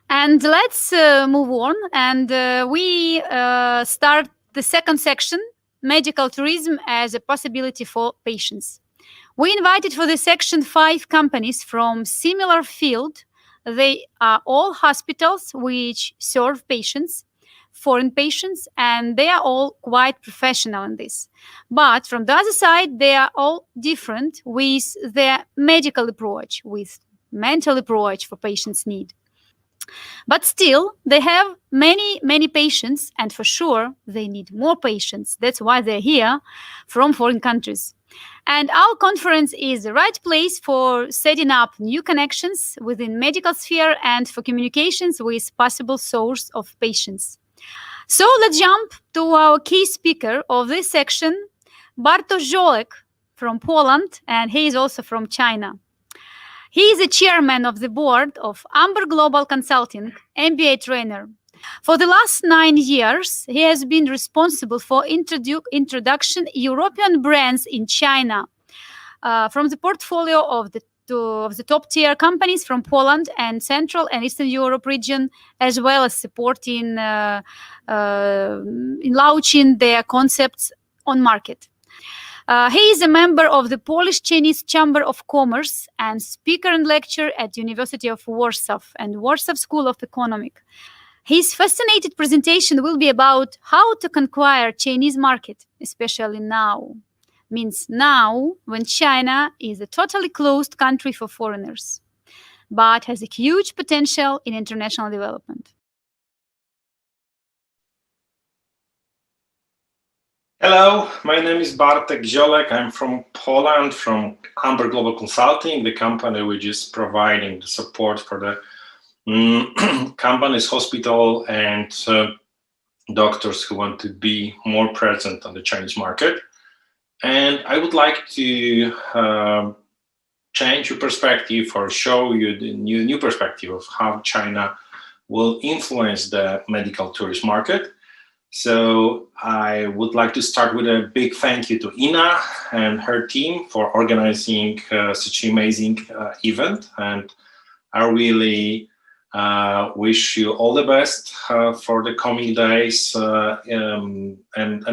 And let's move on. And we start the second section, medical tourism as a possibility for patients. We invited for this section 5 companies from similar field. They are all hospitals which serve patients, foreign patients, and they are all quite professional in this. But from the other side, they are all different with their medical approach, with mental approach for patients' need. But still, they have many patients, and for sure, they need more patients. That's why they're here from foreign countries. And our conference is the right place for setting up new connections within medical sphere and for communications with possible source of patients. So let's jump to our key speaker of this section, Bartozh Ziolek from Poland, and he is also from China. He is the chairman of the board of Amber Global Consulting, MBA trainer. For the last 9 years, he has been responsible for introduction European brands in China from the portfolio of the top-tier companies from Poland and Central and Eastern Europe region, as well as supporting in launching their concepts on market. He is a member of the Polish-Chinese Chamber of Commerce and speaker and lecturer at University of Warsaw and Warsaw School of Economics. His fascinating presentation will be about how to conquer Chinese market, especially now. Means now when China is a totally closed country for foreigners, but has a huge potential in international development. Hello, my name is Bartozh Ziolek. I'm from Poland, from Amber Global Consulting, the company which is providing the support for the companies, hospital, and doctors who want to be more present on the Chinese market. And I would like to change your perspective or show you the new perspective of how China will influence the medical tourist market. So I would like to start with a big thank you to Ina and her team for organizing such an amazing event. And I really wish you all the best for the coming days and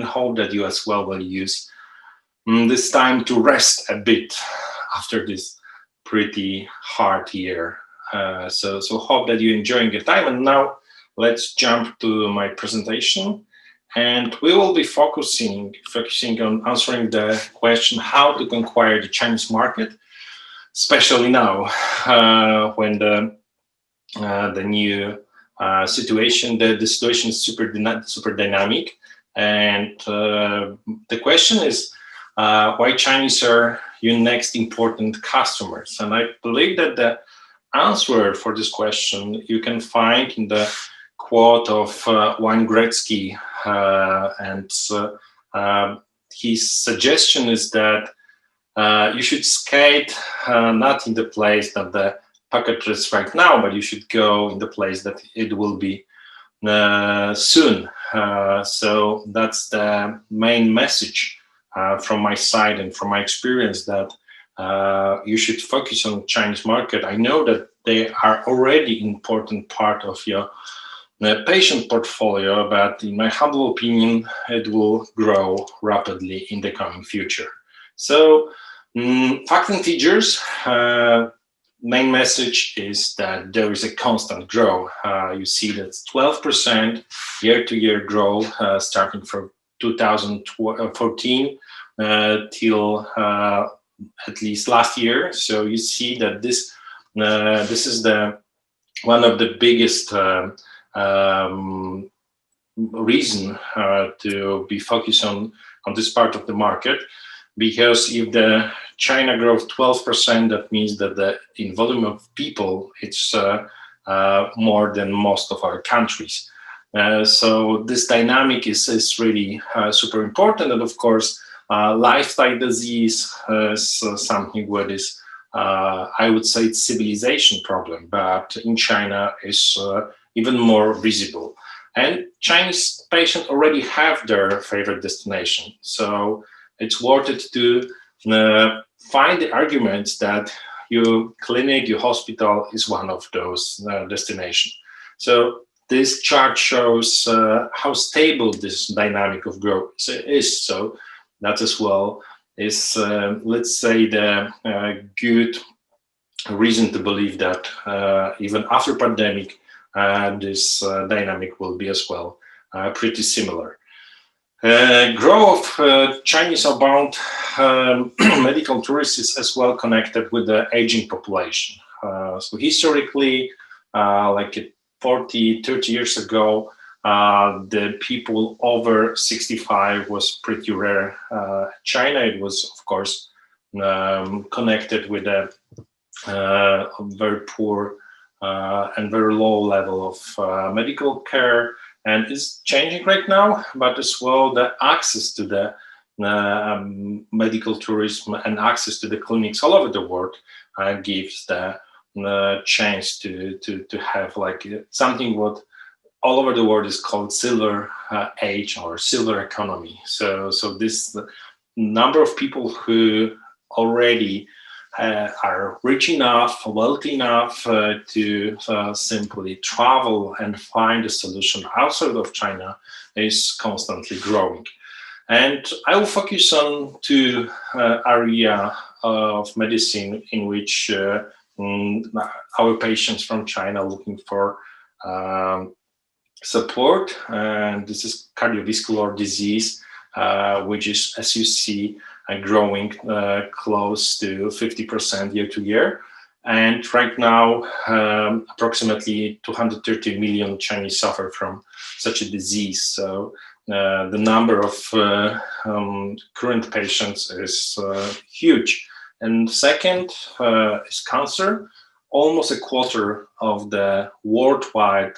hope that you as well will use this time to rest a bit after this pretty hard year. So hope that you're enjoying your time. And now let's jump to my presentation. And we will be focusing on answering the question how to conquer the Chinese market, especially now when the new situation, the situation is super dynamic. And the question is why Chinese are your next important customers? And I believe that the answer for this question you can find in the quote of Wayne Gretzky, and his suggestion is that you should skate not in the place that the pocket is right now, but you should go in the place that it will be soon. So that's the main message from my side and from my experience, that you should focus on the Chinese market. I know that they are already an important part of your patient portfolio, but in my humble opinion, it will grow rapidly in the coming future. So, facts and figures, main message is that there is a constant growth. You see that 12% year-to-year growth starting from 2014 till at least last year. So you see that this is the one of the biggest reason to be focused on this part of the market, because if the China grows 12%, that means that in volume of people, it's more than most of our countries. So this dynamic is really super important. And of course, lifestyle disease is something what is, I would say, it's civilization problem, but in China is even more visible. And Chinese patients already have their favorite destination. So it's worth it to find the arguments that your clinic, your hospital is one of those destinations. So this chart shows how stable this dynamic of growth is. So that as well is, let's say, the good reason to believe that even after pandemic, this dynamic will be as well pretty similar. Growth of Chinese outbound medical tourists is as well connected with the aging population. So historically, like 40, 30 years ago, the people over 65 was pretty rare. China, it was, of course, connected with a very poor and very low level of medical care, and is changing right now, but as well the access to the medical tourism and access to the clinics all over the world gives the chance to have like something what all over the world is called silver age or silver economy. So this number of people who already are rich enough, wealthy enough to simply travel and find a solution outside of China is constantly growing. And I will focus on two areas of medicine in which our patients from China are looking for support. And this is cardiovascular disease, which is, as you see, growing close to 50% year to year. And right now, approximately 230 million Chinese suffer from such a disease. So the number of current patients is huge. And second is cancer. Almost a quarter of the worldwide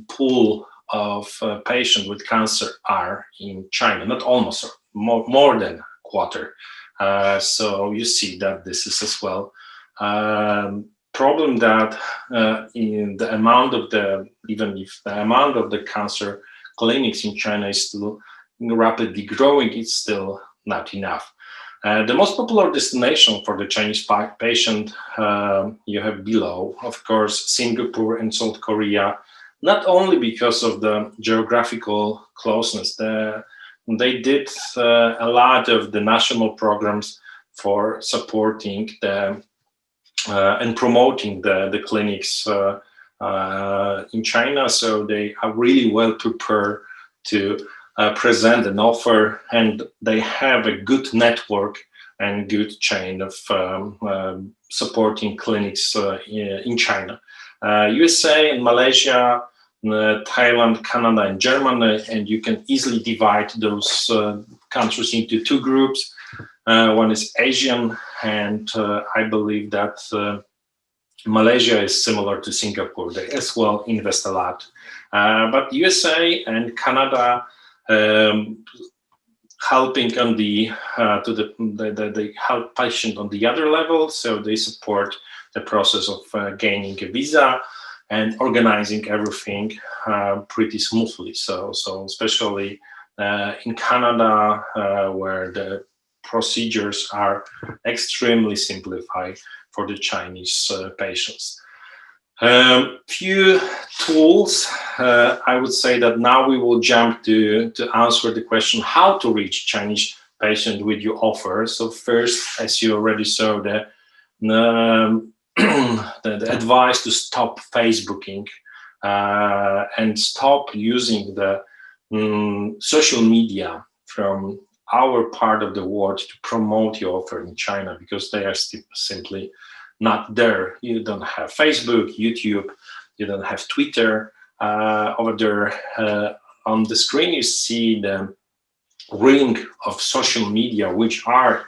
pool of patients with cancer are in China, not almost, more than a quarter. So you see that this is as well problem that in the amount of the, even if the amount of the cancer clinics in China is still rapidly growing, it's still not enough. The most popular destination for the Chinese patient you have below, of course, Singapore and South Korea, not only because of the geographical closeness. They did a lot of the national programs for supporting the and promoting the clinics in China. So they are really well prepared to present an offer, and they have a good network and good chain of supporting clinics in China. USA and Malaysia, Thailand, Canada, and Germany, and you can easily divide those countries into two groups. One is Asian, and I believe that Malaysia is similar to Singapore. They as well invest a lot. But USA and Canada helping on the they help patient on the other level, so they support the process of gaining a visa and organizing everything pretty smoothly. So especially in Canada, where the procedures are extremely simplified for the Chinese patients. Few tools. I would say that now we will jump to answer the question how to reach Chinese patient with your offer. So first, as you already saw, the advice to stop Facebooking and stop using the social media from our part of the world to promote your offer in China, because they are simply not there. You don't have Facebook, YouTube, you don't have Twitter. Over there on the screen you see the ring of social media which are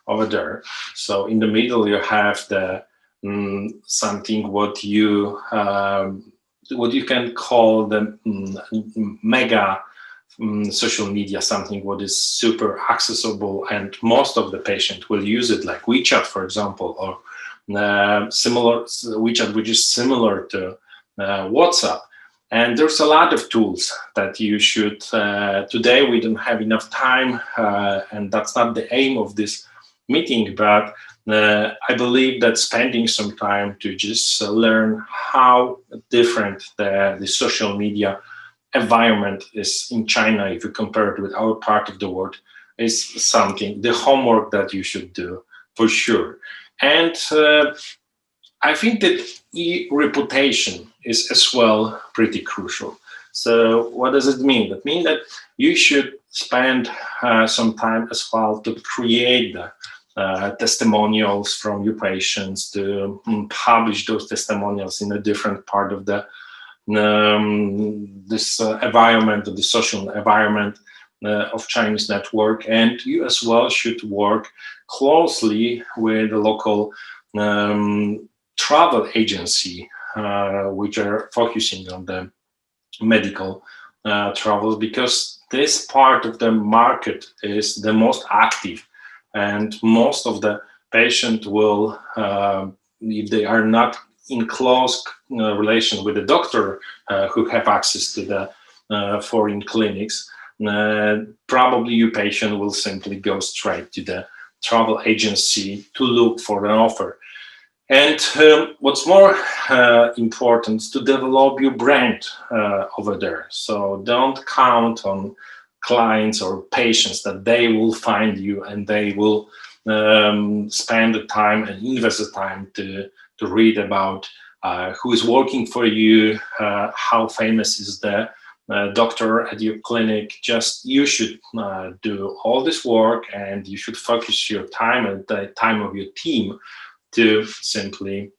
over there. So in the middle you have the something what you can call the mega social media, something what is super accessible, and most of the patient will use it, like WeChat, for example, or similar WeChat, which is similar to WhatsApp. And there's a lot of tools that you should. Today we don't have enough time, and that's not the aim of this meeting. But I believe that spending some time to just learn how different the social media environment is in China, if you compare it with our part of the world, is something, the homework that you should do for sure. And I think that reputation is as well pretty crucial. So what does it mean? That means that you should spend some time as well to create the testimonials from your patients, to publish those testimonials in a different part of the this environment, the social environment of Chinese network. And you as well should work closely with the local travel agency, which are focusing on the medical travels, because this part of the market is the most active, and most of the patient will, if they are not in close relation with the doctor who have access to the foreign clinics, probably your patient will simply go straight to the travel agency to look for an offer. And what's more important is to develop your brand over there. So don't count on clients or patients that they will find you and they will spend the time and invest the time to read about who is working for you, how famous is the doctor at your clinic. Just you should do all this work, and you should focus your time and the time of your team to simply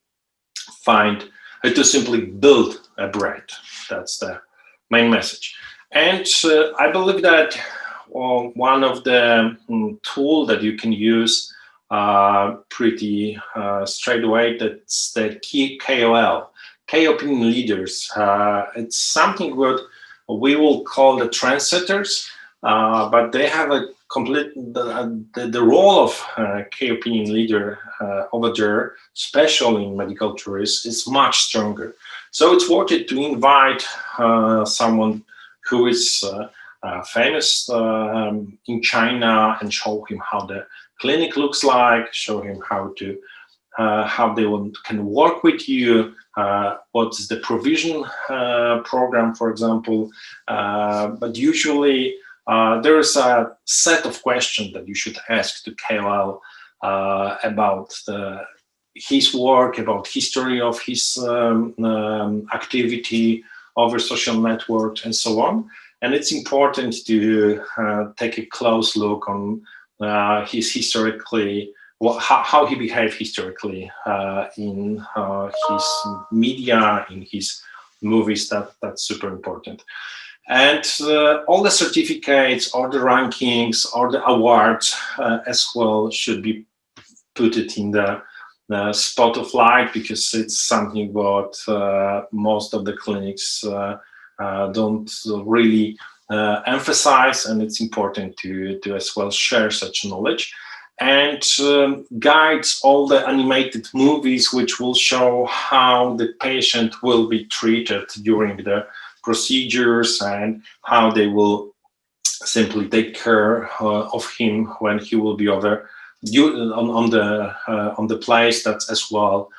to simply build a brand. That's the main message. And I believe that one of the tool that you can use pretty straight away, that's the key KOL, key opinion leaders. It's something what we will call the trendsetters, but they have a complete the role of key opinion leader over there, especially in medical tourism, is much stronger. So it's worth it to invite someone who is famous in China and show him how the clinic looks like, show him how they can work with you, what is the provision program, for example. But usually there is a set of questions that you should ask to KOL about his work, about history of his activity over social networks and so on. And it's important to take a close look on his historically, how he behaved historically in his media, in his movies. That's super important. And all the certificates, or the rankings, or the awards as well should be put it in the spot of light, because it's something what most of the clinics don't really emphasize, and it's important to as well share such knowledge. And guides, all the animated movies which will show how the patient will be treated during the procedures, and how they will simply take care of him when he will be over on the place. That's as well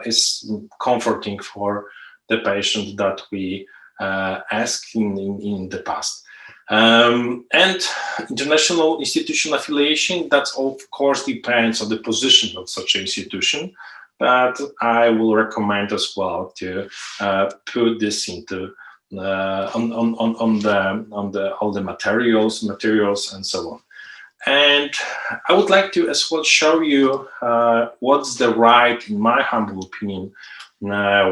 is comforting for the patient that we asked in the past. And international institution affiliation, that of course depends on the position of such an institution, but I will recommend as well to put this into on all the materials and so on. And I would like to as well show you what's the right, in my humble opinion,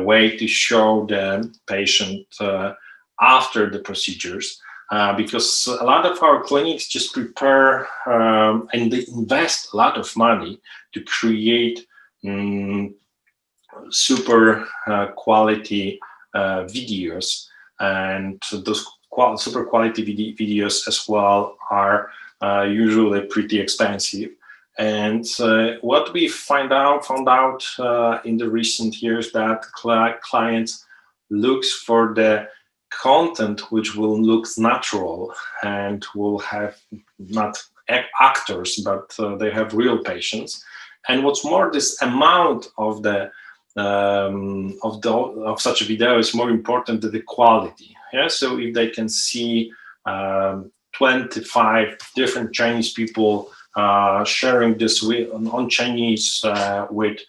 way to show the patient after the procedures. Because a lot of our clinics just prepare and they invest a lot of money to create super quality videos, and those super quality videos as well are usually pretty expensive. And what we found out in the recent years, that clients looks for the content which will look natural and will have not actors, but they have real patients. And what's more, this amount of such a video is more important than the quality. Yeah, so if they can see 25 different Chinese people sharing this on Chinese with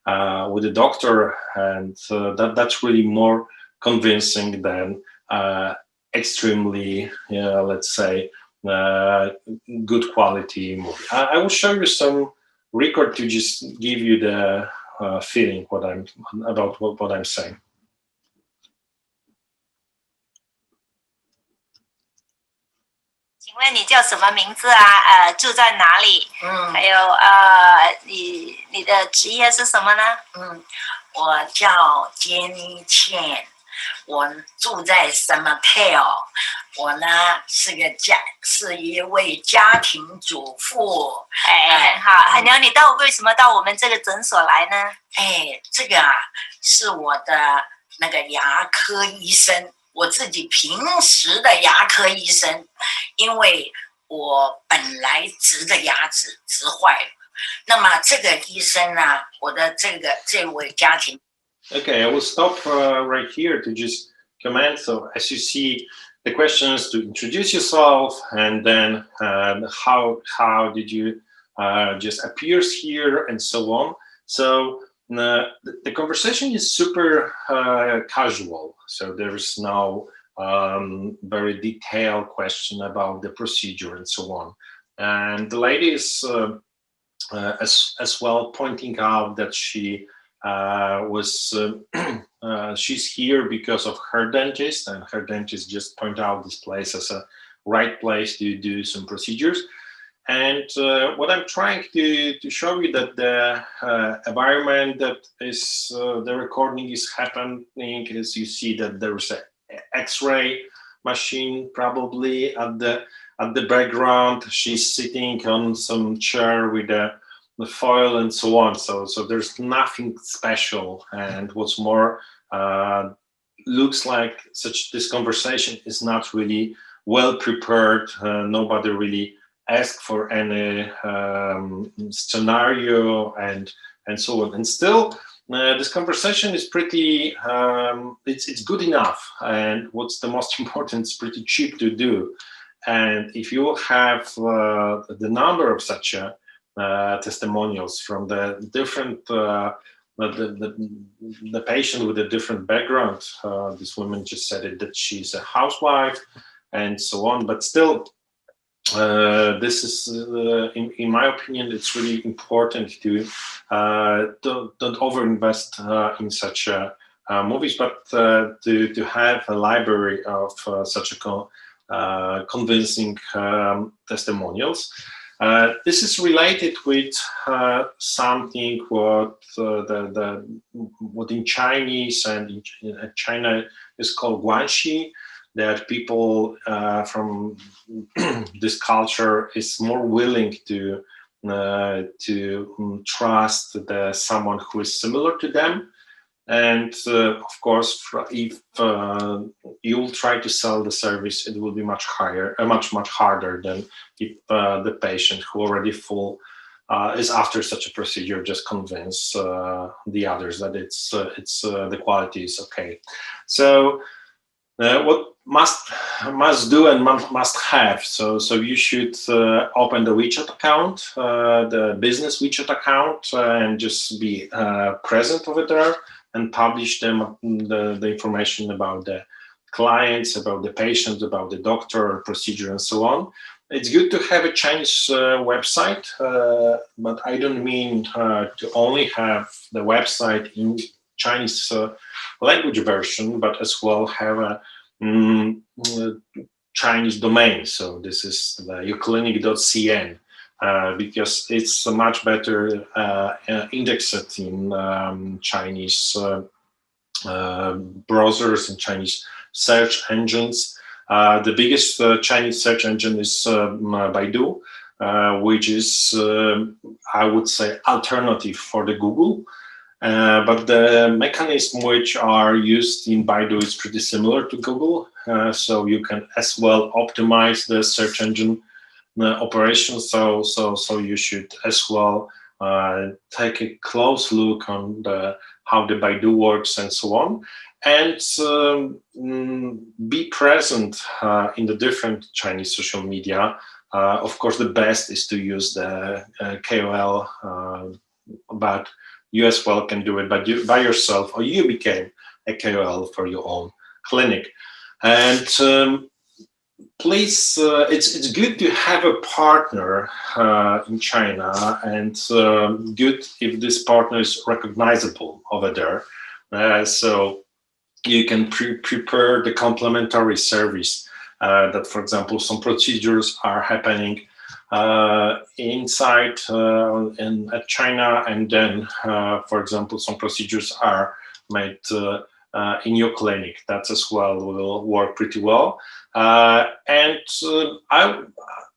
the doctor, and that's really more convincing than extremely, let's say, good quality movie. I will show you some record to just give you the feeling what I'm saying. 请问你叫什么名字啊？住在哪里？还有你的职业是什么呢？我叫 Jenny Chen， 我住在 Summertail， 我呢是一位家庭主妇。很好，你为什么到我们这个诊所来呢？这个是我的那个牙科医生。我自己平时的牙科医生，因为我本来植的牙齿植坏了，那么这个医生呢，我的这位家庭。 Okay, I will stop right here to just comment. So as you see, the questions to introduce yourself, and then how did you just appears here, and so on. So the conversation is super casual, so there is no very detailed question about the procedure and so on. And the lady is as well pointing out that she she's here because of her dentist, and her dentist just point out this place as a right place to do some procedures. And what I'm trying to show you that the environment that is the recording is happening is you see that there is an X-ray machine probably at the background. She's sitting on some chair with the foil and so on. So there's nothing special. And what's more, looks like this conversation is not really well prepared. Nobody really ask for any scenario and so on, and still this conversation is pretty it's good enough, and what's the most important, it's pretty cheap to do. And if you have the number of such testimonials from the different the patient with a different background, this woman just said it, that she's a housewife and so on, but still this is, in my opinion, it's really important to don't overinvest in such movies, but to have a library of such a convincing testimonials. This is related with something what in Chinese and in China is called guanxi. That people from this culture is more willing to trust someone who is similar to them, and of course, if you will try to sell the service, it will be much harder than if the patient who already is after such a procedure just convince the others that it's the quality is okay. So. What must do and must have. So you should open the WeChat account, the business WeChat account, and just be present over there and publish them the information about the clients, about the patients, about the doctor, procedure, and so on. It's good to have a Chinese website, but I don't mean to only have the website in Chinese language version, but as well have a Chinese domain. So this is the Mediclinic.cn, because it's much better indexed in Chinese browsers and Chinese search engines. The biggest Chinese search engine is Baidu, which is, I would say, alternative for the Google. But the mechanism which are used in Baidu is pretty similar to Google, so you can as well optimize the search engine operation. So you should as well take a close look on how the Baidu works and so on, and be present in the different Chinese social media. Of course, the best is to use the KOL, but you as well can do it by yourself, or you became a KOL for your own clinic. And please, it's good to have a partner in China, and good if this partner is recognizable over there, so you can prepare the complementary service that, for example, some procedures are happening inside at China, and then, for example, some procedures are made in your clinic. That as well will work pretty well. And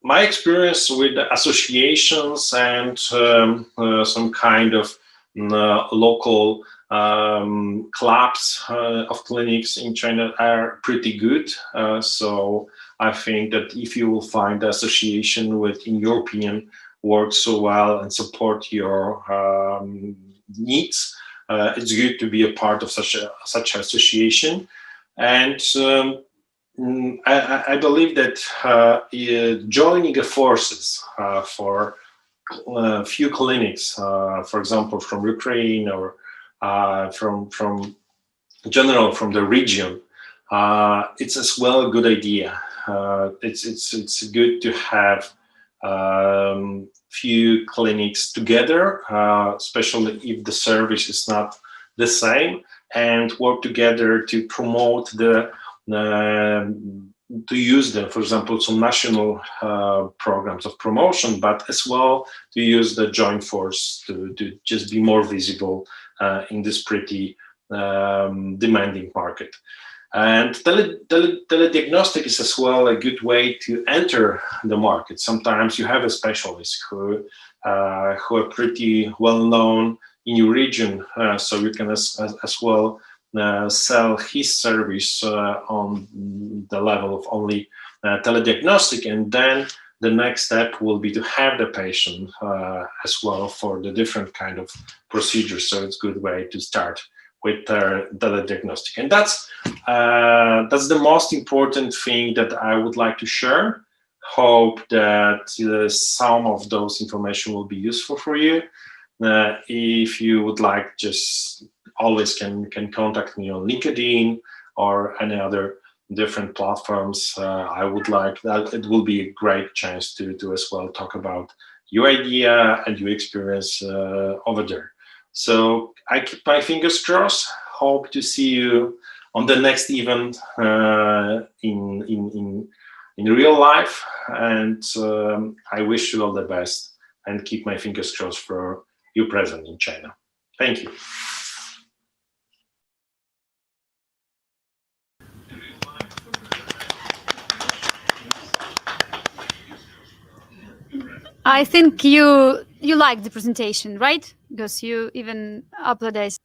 my experience with associations and some kind of local clubs of clinics in China are pretty good. So I think that if you will find the association with, in your opinion, works so well and support your needs, it's good to be a part of such association. And I believe that joining the forces for a few clinics, for example, from Ukraine or from general from the region, it's as well a good idea. It's good to have few clinics together, especially if the service is not the same, and work together to promote to use them, for example, some national programs of promotion, but as well to use the joint force to just be more visible in this pretty demanding market. And telediagnostic is as well a good way to enter the market. Sometimes you have a specialist who are pretty well known in your region, so you can as well sell his service on the level of only telediagnostic, and then the next step will be to have the patient as well for the different kind of procedures. So it's a good way to start with telediagnostic, and that's the most important thing that I would like to share. Hope that some of those information will be useful for you. If you would like, just always can contact me on LinkedIn or any other different platforms. I would like that. It will be a great chance to as well talk about your idea and your experience over there. So I keep my fingers crossed. Hope to see you on the next event in real life, and I wish you all the best, and keep my fingers crossed for you present in China. Thank you. I think you liked the presentation, right? Because you even uploaded.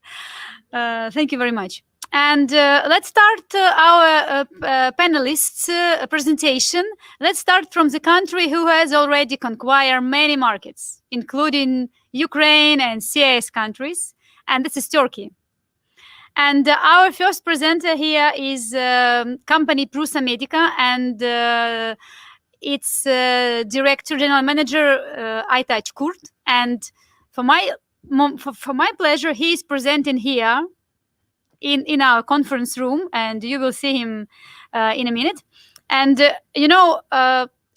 Thank you very much. And let's start our panelists' presentation. Let's start from the country who has already conquered many markets, including Ukraine and CIS countries, and this is Turkey. And our first presenter here is company Prusa Medica, and its director, general manager, Aytac. And for my pleasure, he is presenting here in our conference room, and you will see him in a minute. And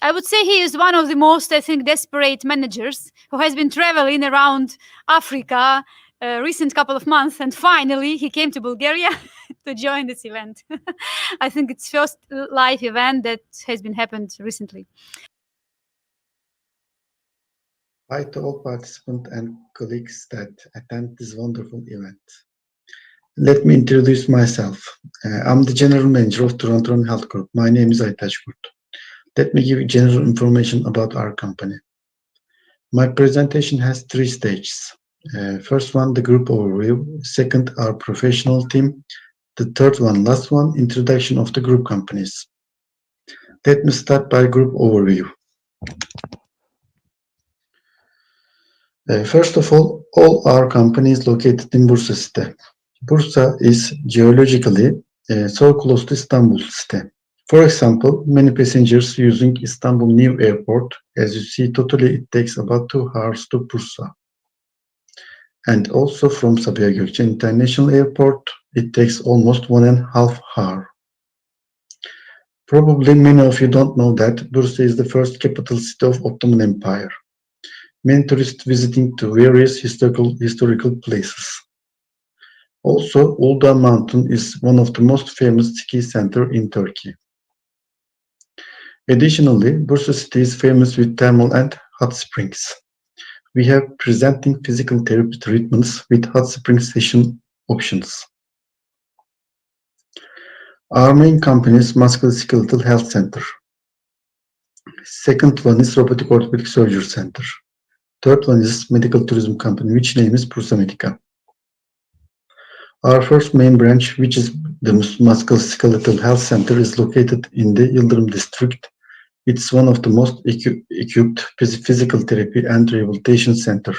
I would say he is one of the most, I think, desperate managers who has been traveling around Africa recent couple of months, and finally he came to Bulgaria to join this event. I think it's first live event that has been happened recently. Hi to all participants and colleagues that attend this wonderful event. Let me introduce myself. I'm the general manager of Toronto Health Group. My name is Aytac. Let me give you general information about our company. My presentation has 3 stages. First one, the group overview. Second, our professional team. The third one, last one, introduction of the group companies. Let me start by group overview. First of all our company is located in Bursa city. Bursa is geologically so close to Istanbul city. For example, many passengers using Istanbul New Airport, as you see, totally it takes about 2 hours to Bursa. And also from Sabiha Gökçen International Airport, it takes almost 1.5 hours. Probably many of you don't know that Bursa is the first capital city of Ottoman Empire. Many tourists visiting to various historical places. Also, Uludağ Mountain is one of the most famous ski center in Turkey. Additionally, Bursa city is famous with thermal and hot springs. We have presenting physical therapy treatments with hot spring session options. Our main company is Musculoskeletal Health Center. Second one is Robotic Orthopedic Surgery Center. Third one is Medical Tourism Company, which name is Prusa Medica. Our first main branch, which is the Musculoskeletal Health Center, is located in the Yıldırım district. It's one of the most equipped physical therapy and rehabilitation center.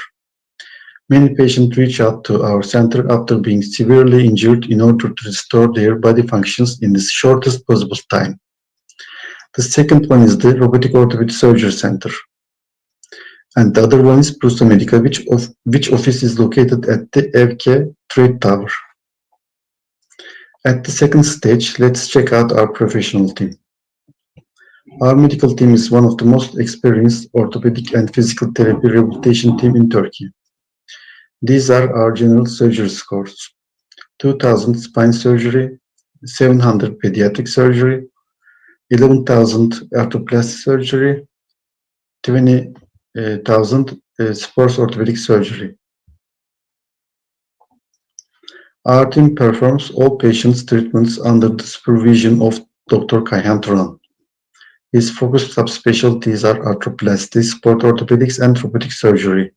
Many patients reach out to our center after being severely injured in order to restore their body functions in the shortest possible time. The second one is the Robotic Orthopedic Surgery Center. And the other one is Prusa Medica, which office is located at the Evke Trade Tower. At the second stage, let's check out our professional team. Our medical team is one of the most experienced orthopedic and physical therapy rehabilitation team in Turkey. These are our general surgery scores: 2,000 spine surgery, 700 pediatric surgery, 11,000 arthroplasty surgery, 20,000 sports orthopedic surgery. Our team performs all patients' treatments under the supervision of Dr. Kayhan Turan. His focused subspecialties are arthroplasty, sport orthopedics, and robotic surgery.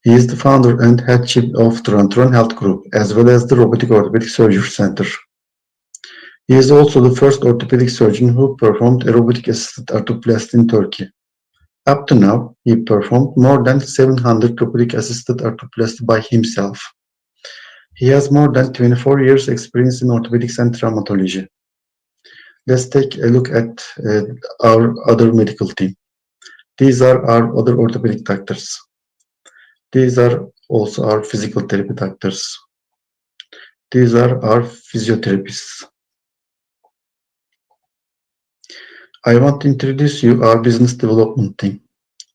He is the founder and head chief of Turan Health Group, as well as the Robotic Orthopedic Surgery Center. He is also the first orthopedic surgeon who performed a robotic-assisted arthroplasty in Turkey. Up to now, he performed more than 700 robotic-assisted arthroplasty by himself. He has more than 24 years experience in orthopedics and traumatology. Let's take a look at our other medical team. These are our other orthopedic doctors. These are also our physical therapy doctors. These are our physiotherapists. I want to introduce you our business development team.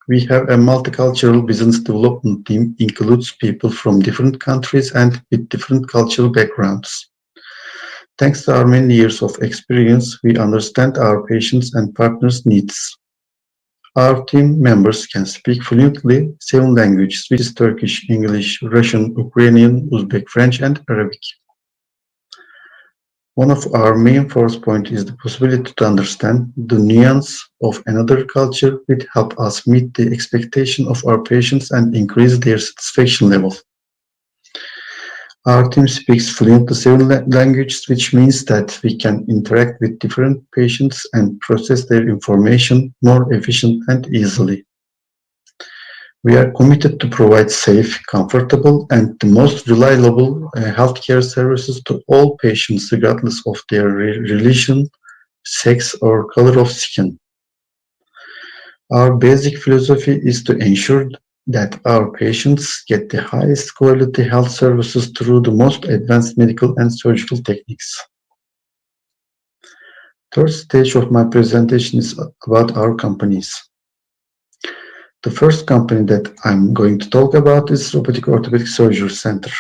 We have a multicultural business development team, includes people from different countries and with different cultural backgrounds. Thanks to our many years of experience, we understand our patients' and partners' needs. Our team members can speak fluently 7 languages, which is Turkish, English, Russian, Ukrainian, Uzbek, French, and Arabic. One of our main force points is the possibility to understand the nuance of another culture, which help us meet the expectation of our patients and increase their satisfaction level. Our team speaks fluently 7 languages, which means that we can interact with different patients and process their information more efficient and easily. We are committed to provide safe, comfortable, and the most reliable healthcare services to all patients, regardless of their religion, sex, or color of skin. Our basic philosophy is to ensure that our patients get the highest quality health services through the most advanced medical and surgical techniques. Third stage of my presentation is about our companies. The first company that I'm going to talk about is Robotic Orthopedic Surgery Center.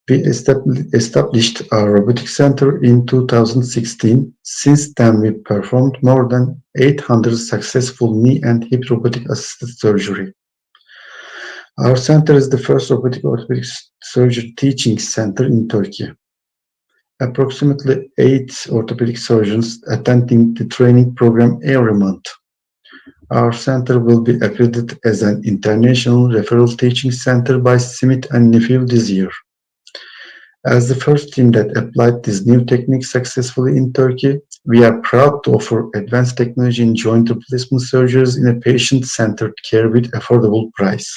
We established our robotic center in 2016. Since then, we performed more than 800 successful knee and hip robotic assisted surgery. Our center is the first robotic orthopedic surgery teaching center in Turkey. Approximately 8 orthopedic surgeons attending the training program every month. Our center will be accredited as an international referral teaching center by Smith & Nephew this year. As the first team that applied this new technique successfully in Turkey, we are proud to offer advanced technology in joint replacement surgeries in a patient-centered care with affordable price.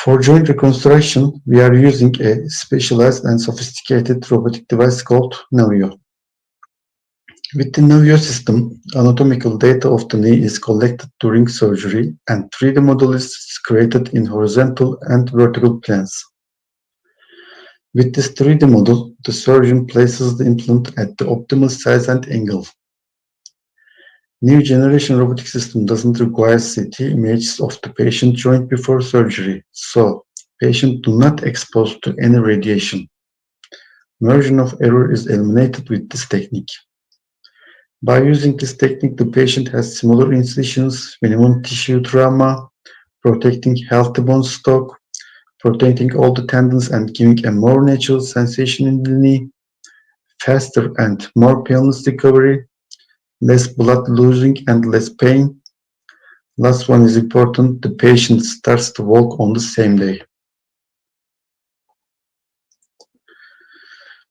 For joint reconstruction, we are using a specialized and sophisticated robotic device called Navio. With the Navio system, anatomical data of the knee is collected during surgery and 3D model is created in horizontal and vertical planes. With this 3D model, the surgeon places the implant at the optimal size and angle. New generation robotic system doesn't require CT images of the patient joint before surgery, so patient do not exposed to any radiation. Margin of error is eliminated with this technique. By using this technique, the patient has smaller incisions, minimum tissue trauma, protecting healthy bone stock, protecting all the tendons and giving a more natural sensation in the knee, faster and more painless recovery, less blood losing and less pain. Last one is important, the patient starts to walk on the same day.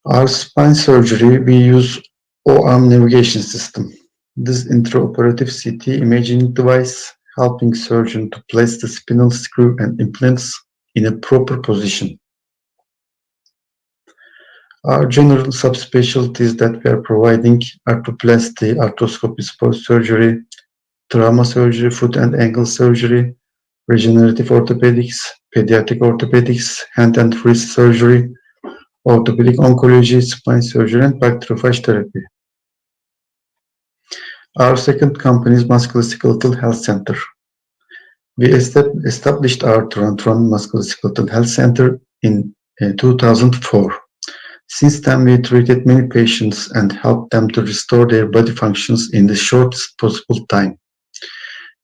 Our spine surgery, we use O-arm navigation system. This intraoperative CT imaging device helping surgeon to place the spinal screw and implants in a proper position. Our general subspecialties that we are providing are arthroplasty, arthroscopy, sports surgery, trauma surgery, foot and ankle surgery, regenerative orthopedics, pediatric orthopedics, hand and wrist surgery, orthopedic oncology, spine surgery, and bacteriophage therapy. Our second company is Musculoskeletal Health Center. We established our Toronto Musculoskeletal Health Center in 2004. Since then, we treated many patients and helped them to restore their body functions in the shortest possible time.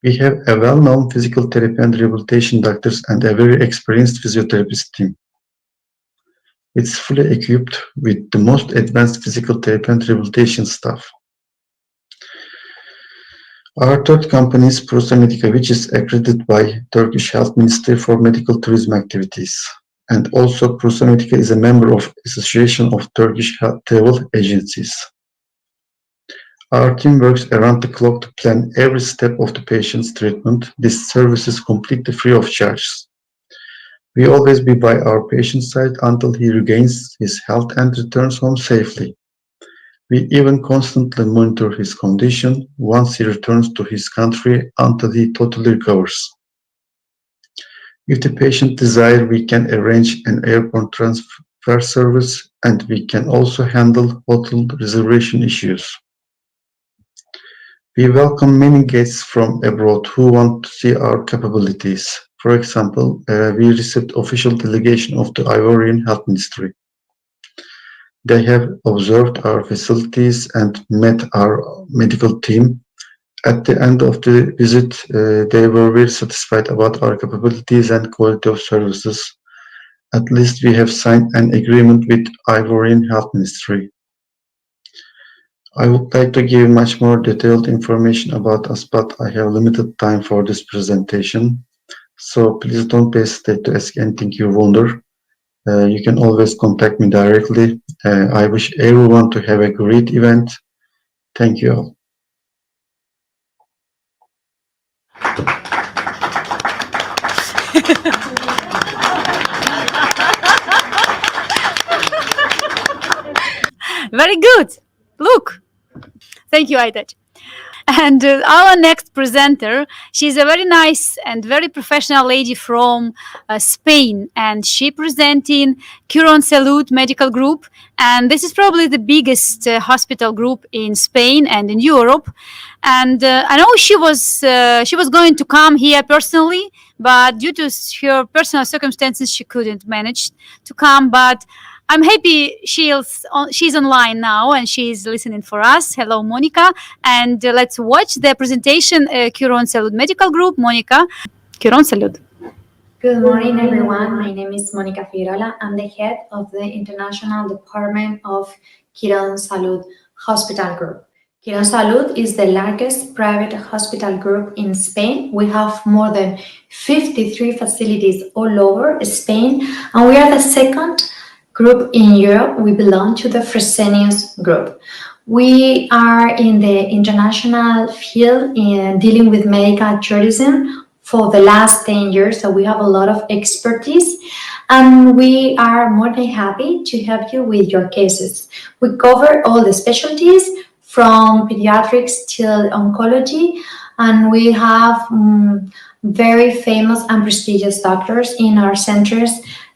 We have a well-known physical therapy and rehabilitation doctors and a very experienced physiotherapist team. It's fully equipped with the most advanced physical therapy and rehabilitation staff. Our third company is Prusa Medica, which is accredited by Turkish Health Ministry for medical tourism activities. And also Prusa Medica is a member of Association of Turkish Travel Agencies. Our team works around the clock to plan every step of the patient's treatment. This service is completely free of charge. We always be by our patient's side until he regains his health and returns home safely. We even constantly monitor his condition once he returns to his country until he totally recovers. If the patient desires, we can arrange an airport transfer service and we can also handle hotel reservation issues. We welcome many guests from abroad who want to see our capabilities. For example, we received official delegation of the Ivorian Health Ministry. They have observed our facilities and met our medical team. At the end of the visit, they were very satisfied about our capabilities and quality of services. At least we have signed an agreement with Ivorian Health Ministry. I would like to give much more detailed information about us, but I have limited time for this presentation. So please don't hesitate to ask anything you wonder. You can always contact me directly. I wish everyone to have a great event. Thank you all. Very good. Look. Thank you, Ayda. And our next presenter, she's a very nice and very professional lady from Spain, and she presenting Quiron Salud medical group, and this is probably the biggest hospital group in Spain and in Europe. And I know she was going to come here personally, but due to her personal circumstances, she couldn't manage to come. But I'm happy she's online now and she's listening for us. Hello, Monica. And let's watch the presentation, Quiron Salud Medical Group. Monica, Quiron Salud. Good morning, everyone. My name is Monica Figuerola. I'm the head of the International Department of Quiron Salud Hospital Group. Quiron Salud is the largest private hospital group in Spain. We have more than 53 facilities all over Spain, and we are the second group in Europe, we belong to the Fresenius group. We are in the international field in dealing with medical tourism for the last 10 years, so we have a lot of expertise, and we are more than happy to help you with your cases. We cover all the specialties from pediatrics till oncology, and we have very famous and prestigious doctors in our centers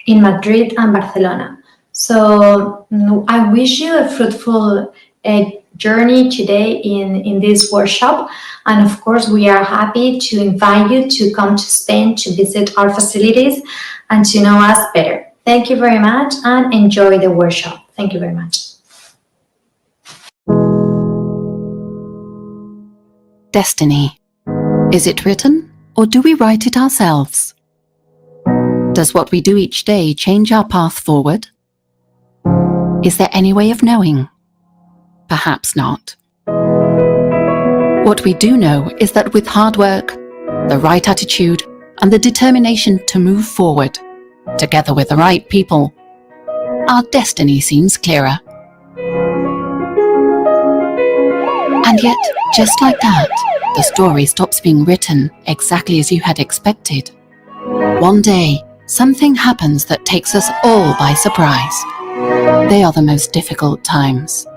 in Madrid and Barcelona. So I wish you a fruitful journey today in this workshop. And of course, we are happy to invite you to come to Spain to visit our facilities and to know us better. Thank you very much and enjoy the workshop. Thank you very much. Destiny. Is it written, or do we write it ourselves? Does what we do each day change our path forward? Is there any way of knowing? Perhaps not. What we do know is that with hard work, the right attitude, and the determination to move forward, together with the right people, our destiny seems clearer. And yet, just like that, the story stops being written exactly as you had expected. One day, something happens that takes us all by surprise. They are the most difficult times.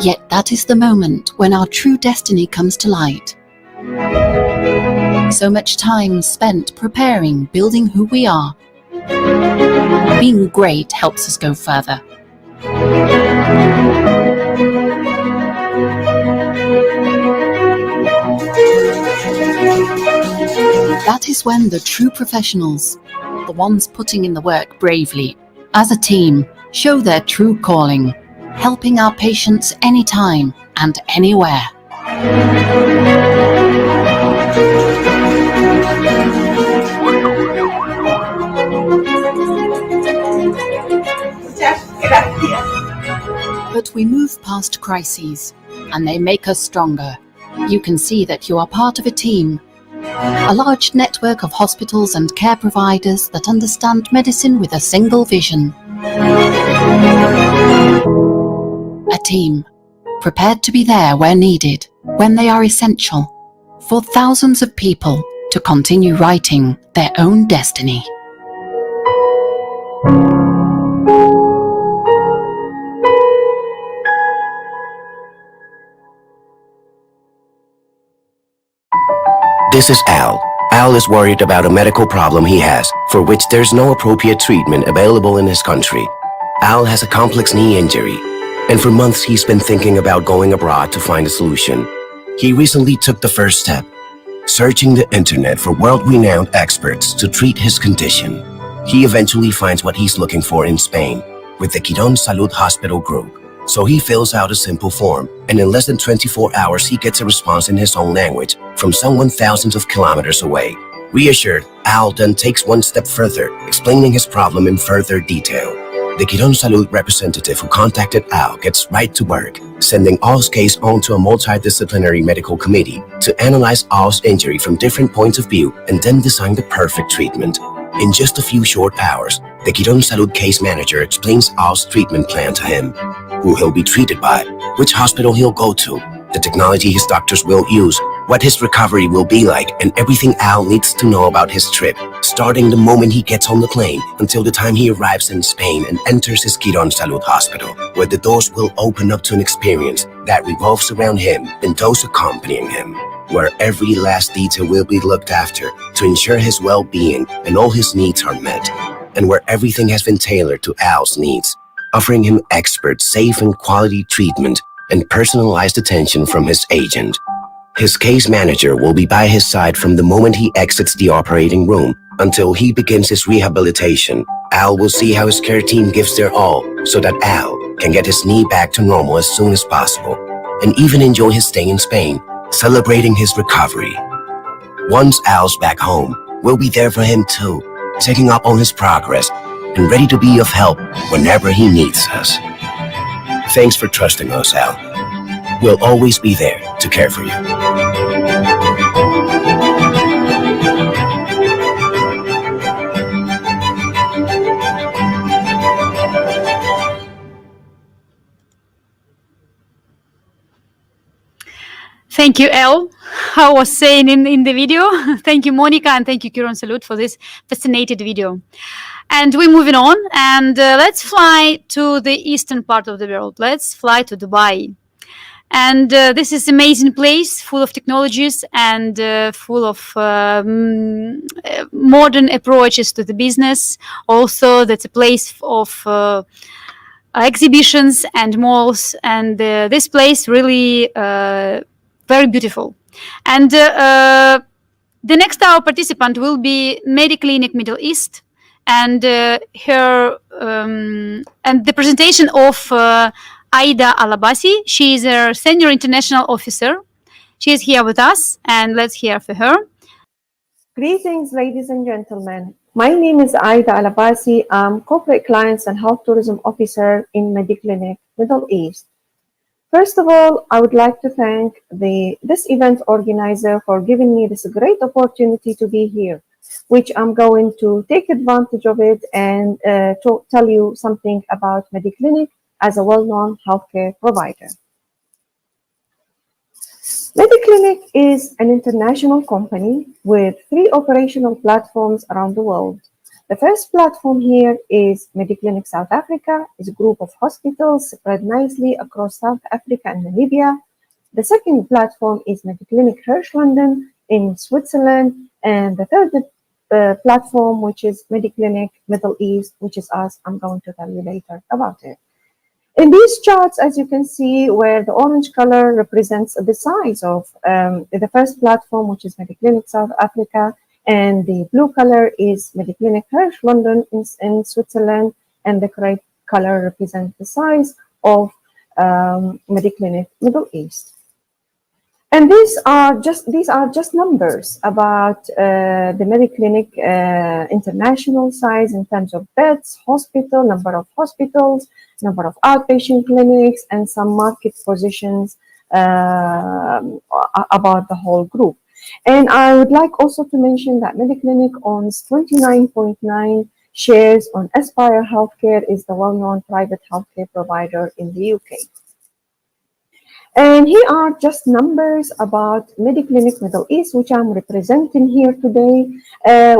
Yet that is the moment when our true destiny comes to light. So much time spent preparing, building who we are. Being great helps us go further. That is when the true professionals, the ones putting in the work bravely, as a team, show their true calling, helping our patients anytime and anywhere. But we move past crises, and they make us stronger. You can see that you are part of a team. A large network of hospitals and care providers that understand medicine with a single vision. A team, prepared to be there where needed, when they are essential, for thousands of people to continue writing their own destiny. This is Al. Al is worried about a medical problem he has, for which there's no appropriate treatment available in his country. Al has a complex knee injury, and for months he's been thinking about going abroad to find a solution. He recently took the first step, searching the internet for world-renowned experts to treat his condition. He eventually finds what he's looking for in Spain, with the Quiron Salud hospital group. So he fills out a simple form, and in less than 24 hours he gets a response in his own language from someone thousands of kilometers away. Reassured, Al then takes one step further, explaining his problem in further detail. The Quiron Salud representative who contacted Al gets right to work, sending Al's case on to a multidisciplinary medical committee to analyze Al's injury from different points of view and then design the perfect treatment. In just a few short hours, the Quiron Salud case manager explains Al's treatment plan to him, who he'll be treated by, which hospital he'll go to, the technology his doctors will use, what his recovery will be like, and everything Al needs to know about his trip, starting the moment he gets on the plane until the time he arrives in Spain and enters his Quiron Salud hospital, where the doors will open up to an experience that revolves around him and those accompanying him, where every last detail will be looked after to ensure his well-being and all his needs are met, and where everything has been tailored to Al's needs, offering him expert, safe and quality treatment and personalized attention from his agent. His case manager will be by his side from the moment he exits the operating room until he begins his rehabilitation. Al will see how his care team gives their all so that Al can get his knee back to normal as soon as possible, and even enjoy his stay in Spain, celebrating his recovery. Once Al's back home, we'll be there for him too, checking up on his progress and ready to be of help whenever he needs us. Thanks for trusting us, Al. We'll always be there to care for you. Thank you, El. I was saying in the video. Thank you, Monica, and thank you, Quiron Salud, for this fascinating video. And we're moving on, and let's fly to the eastern part of the world. Let's fly to Dubai. And this is an amazing place, full of technologies and full of modern approaches to the business. Also, that's a place of exhibitions and malls, and this place really very beautiful. And the next our participant will be Mediclinic Middle East, and her and the presentation of Ayda Alabasi. She is a senior international officer. She is here with us, and let's hear from her. Greetings, ladies and gentlemen. My name is Ayda Alabasi. I'm Corporate Clients and Health Tourism Officer in Mediclinic, Middle East. First of all, I would like to thank this event organizer for giving me this great opportunity to be here, which I'm going to take advantage of it and to tell you something about Mediclinic as a well-known healthcare provider. Mediclinic is an international company with 3 operational platforms around the world. The first platform here is Mediclinic South Africa. It's a group of hospitals spread nicely across South Africa and Namibia. The second platform is Mediclinic Hirsch London in Switzerland. And the third platform, which is Mediclinic Middle East, which is us. I'm going to tell you later about it. In these charts, as you can see, where the orange color represents the size of the first platform, which is Mediclinic South Africa, and the blue color is Mediclinic Hirsch London in Switzerland, and the gray color represents the size of Mediclinic Middle East. And these are just numbers about the Mediclinic international size in terms of beds, number of hospitals, number of outpatient clinics, and some market positions about the whole group. And I would like also to mention that Mediclinic owns 29.9 shares on Aspire Healthcare, is the well-known private healthcare provider in the UK. And here are just numbers about Mediclinic Middle East, which I'm representing here today.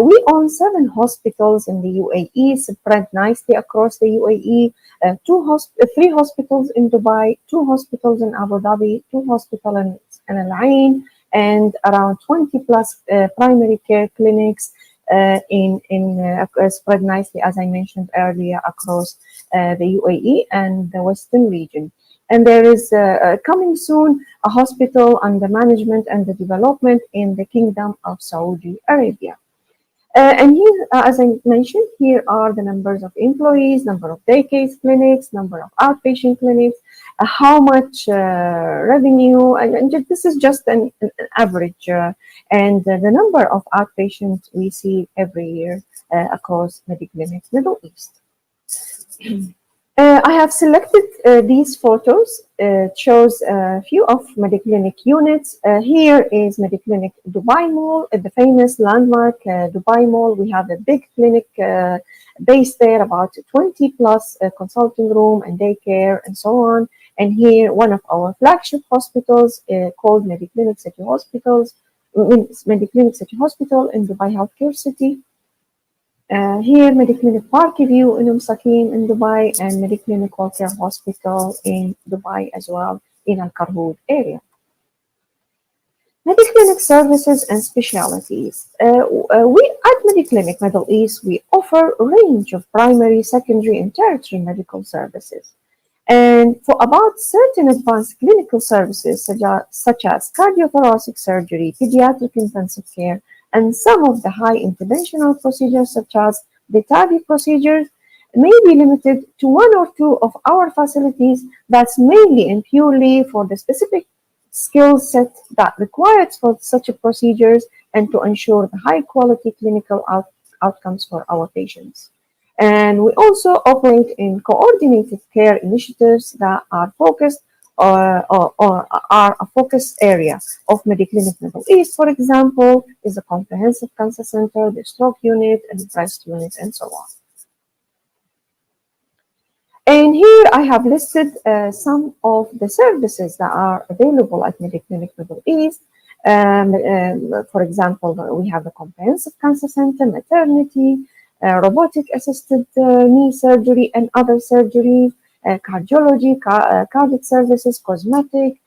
We own 7 hospitals in the UAE, spread nicely across the UAE, 3 hospitals in Dubai, 2 hospitals in Abu Dhabi, 2 hospitals in Al Ain, and around 20 plus primary care clinics spread nicely, as I mentioned earlier, across the UAE and the Western region. And there is coming soon a hospital under management and the development in the Kingdom of Saudi Arabia. And here, as I mentioned, here are the numbers of employees, number of day case clinics, number of outpatient clinics, how much revenue, and this is just an average, and the number of outpatients we see every year across Mediclinic Middle East. I have selected these photos. It shows a few of Mediclinic units. Here is Mediclinic Dubai Mall, the famous landmark Dubai Mall. We have a big clinic based there, about 20 plus consulting room and daycare and so on. And here, one of our flagship hospitals called Mediclinic City Hospitals, Mediclinic City Hospital in Dubai Healthcare City. Here, Mediclinic Parkview in Hakim in Dubai, and Mediclinic Walker Hospital in Dubai as well, in Al Karhoud area. Mediclinic services and specialties. We at Mediclinic Middle East, we offer a range of primary, secondary, and tertiary medical services. And for about certain advanced clinical services, such as cardiothoracic surgery, pediatric intensive care, and some of the high interventional procedures, such as the TAVI procedures, may be limited to 1 or 2 of our facilities. That's mainly and purely for the specific skill set that required for such procedures and to ensure the high quality clinical outcomes for our patients. And we also operate in coordinated care initiatives that are focused or are a focus area of Mediclinic Middle East. For example, is the Comprehensive Cancer Center, the Stroke Unit, and the Breast Unit, and so on. And here I have listed some of the services that are available at Mediclinic Middle East. For example, we have the Comprehensive Cancer Center, maternity, robotic assisted knee surgery and other surgeries, cardiology, cardiac services, cosmetic,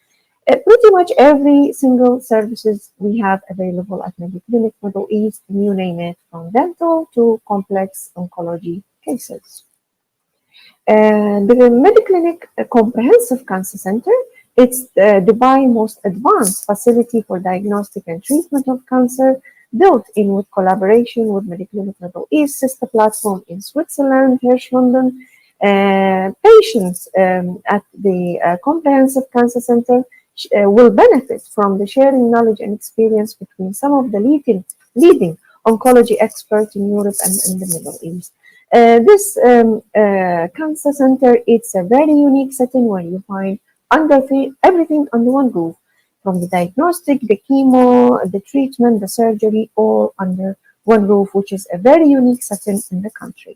pretty much every single services we have available at Mediclinic Middle East, you name it, from dental to complex oncology cases. The Mediclinic Comprehensive Cancer Center, it's Dubai's most advanced facility for diagnostic and treatment of cancer, built in with collaboration with Mediclinic Middle East, sister platform in Switzerland, Hirsch, London. Patients at the Comprehensive Cancer Center will benefit from the sharing knowledge and experience between some of the leading oncology experts in Europe and in the Middle East. This cancer center, it's a very unique setting where you find everything under one roof, from the diagnostic, the chemo, the treatment, the surgery, all under one roof, which is a very unique setting in the country.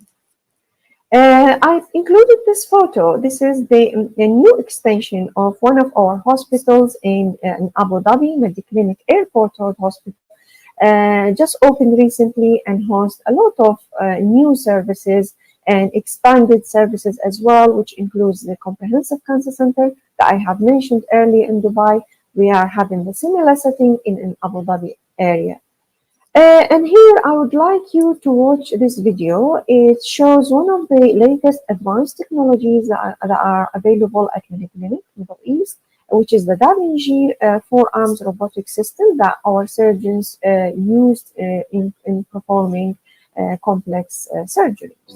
I've included this photo. This is the new extension of one of our hospitals in Abu Dhabi, Mediclinic Airport Road Hospital. Just opened recently and hosts a lot of new services and expanded services as well, which includes the Comprehensive Cancer Center that I have mentioned earlier in Dubai. We are having the similar setting in Abu Dhabi area. And here I would like you to watch this video. It shows one of the latest advanced technologies that are available at Mediclinic Middle East, which is the Da Vinci forearms robotic system that our surgeons used in performing complex surgeries.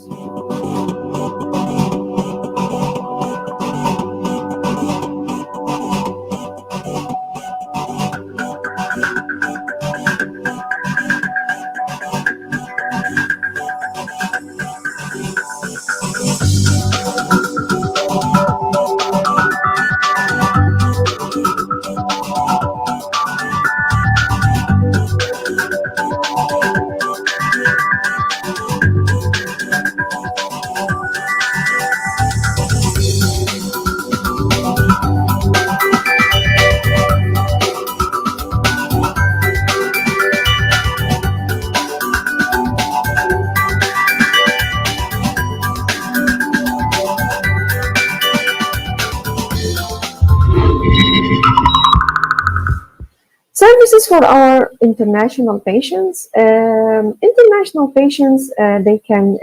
Services for our international patients. International patients, they can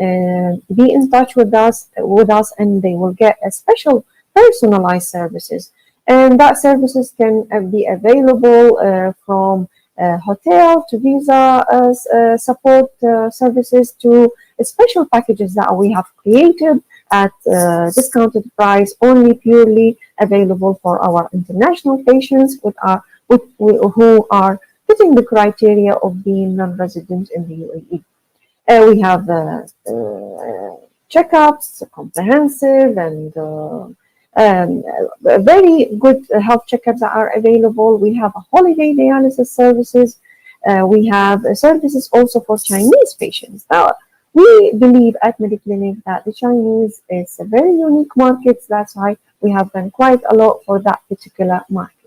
be in touch with us, and they will get a special personalized services. And that services can be available from hotel to visa support services to special packages that we have created at discounted price, only purely available for our international patients who are fitting the criteria of being non-resident in the UAE. We have checkups, comprehensive and very good health checkups that are available. We have holiday dialysis services. We have services also for Chinese patients. Now, we believe at Mediclinic that the Chinese is a very unique market. That's why we have done quite a lot for that particular market.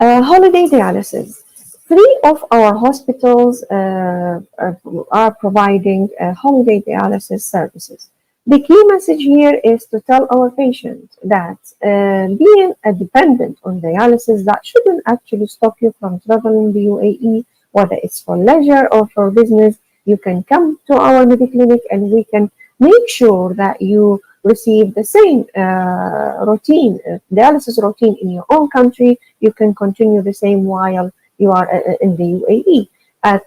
Holiday dialysis. 3 of our hospitals are providing holiday dialysis services. The key message here is to tell our patients that being a dependent on dialysis, that shouldn't actually stop you from traveling the UAE, whether it's for leisure or for business. You can come to our Mediclinic and we can make sure that you receive the same dialysis routine in your own country. You can continue the same while you are in the UAE.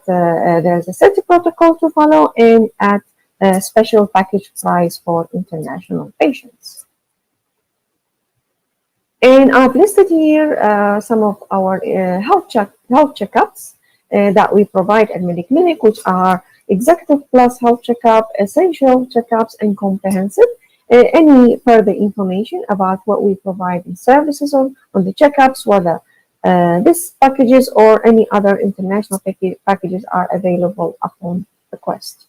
There's a set protocol to follow and at a special package price for international patients. And I've listed here some of our health checkups that we provide at Mediclinic, which are Executive Plus Health Checkup, Essential Checkups, and Comprehensive. Any further information about what we provide in services on the checkups, whether this packages or any other international packages are available upon request.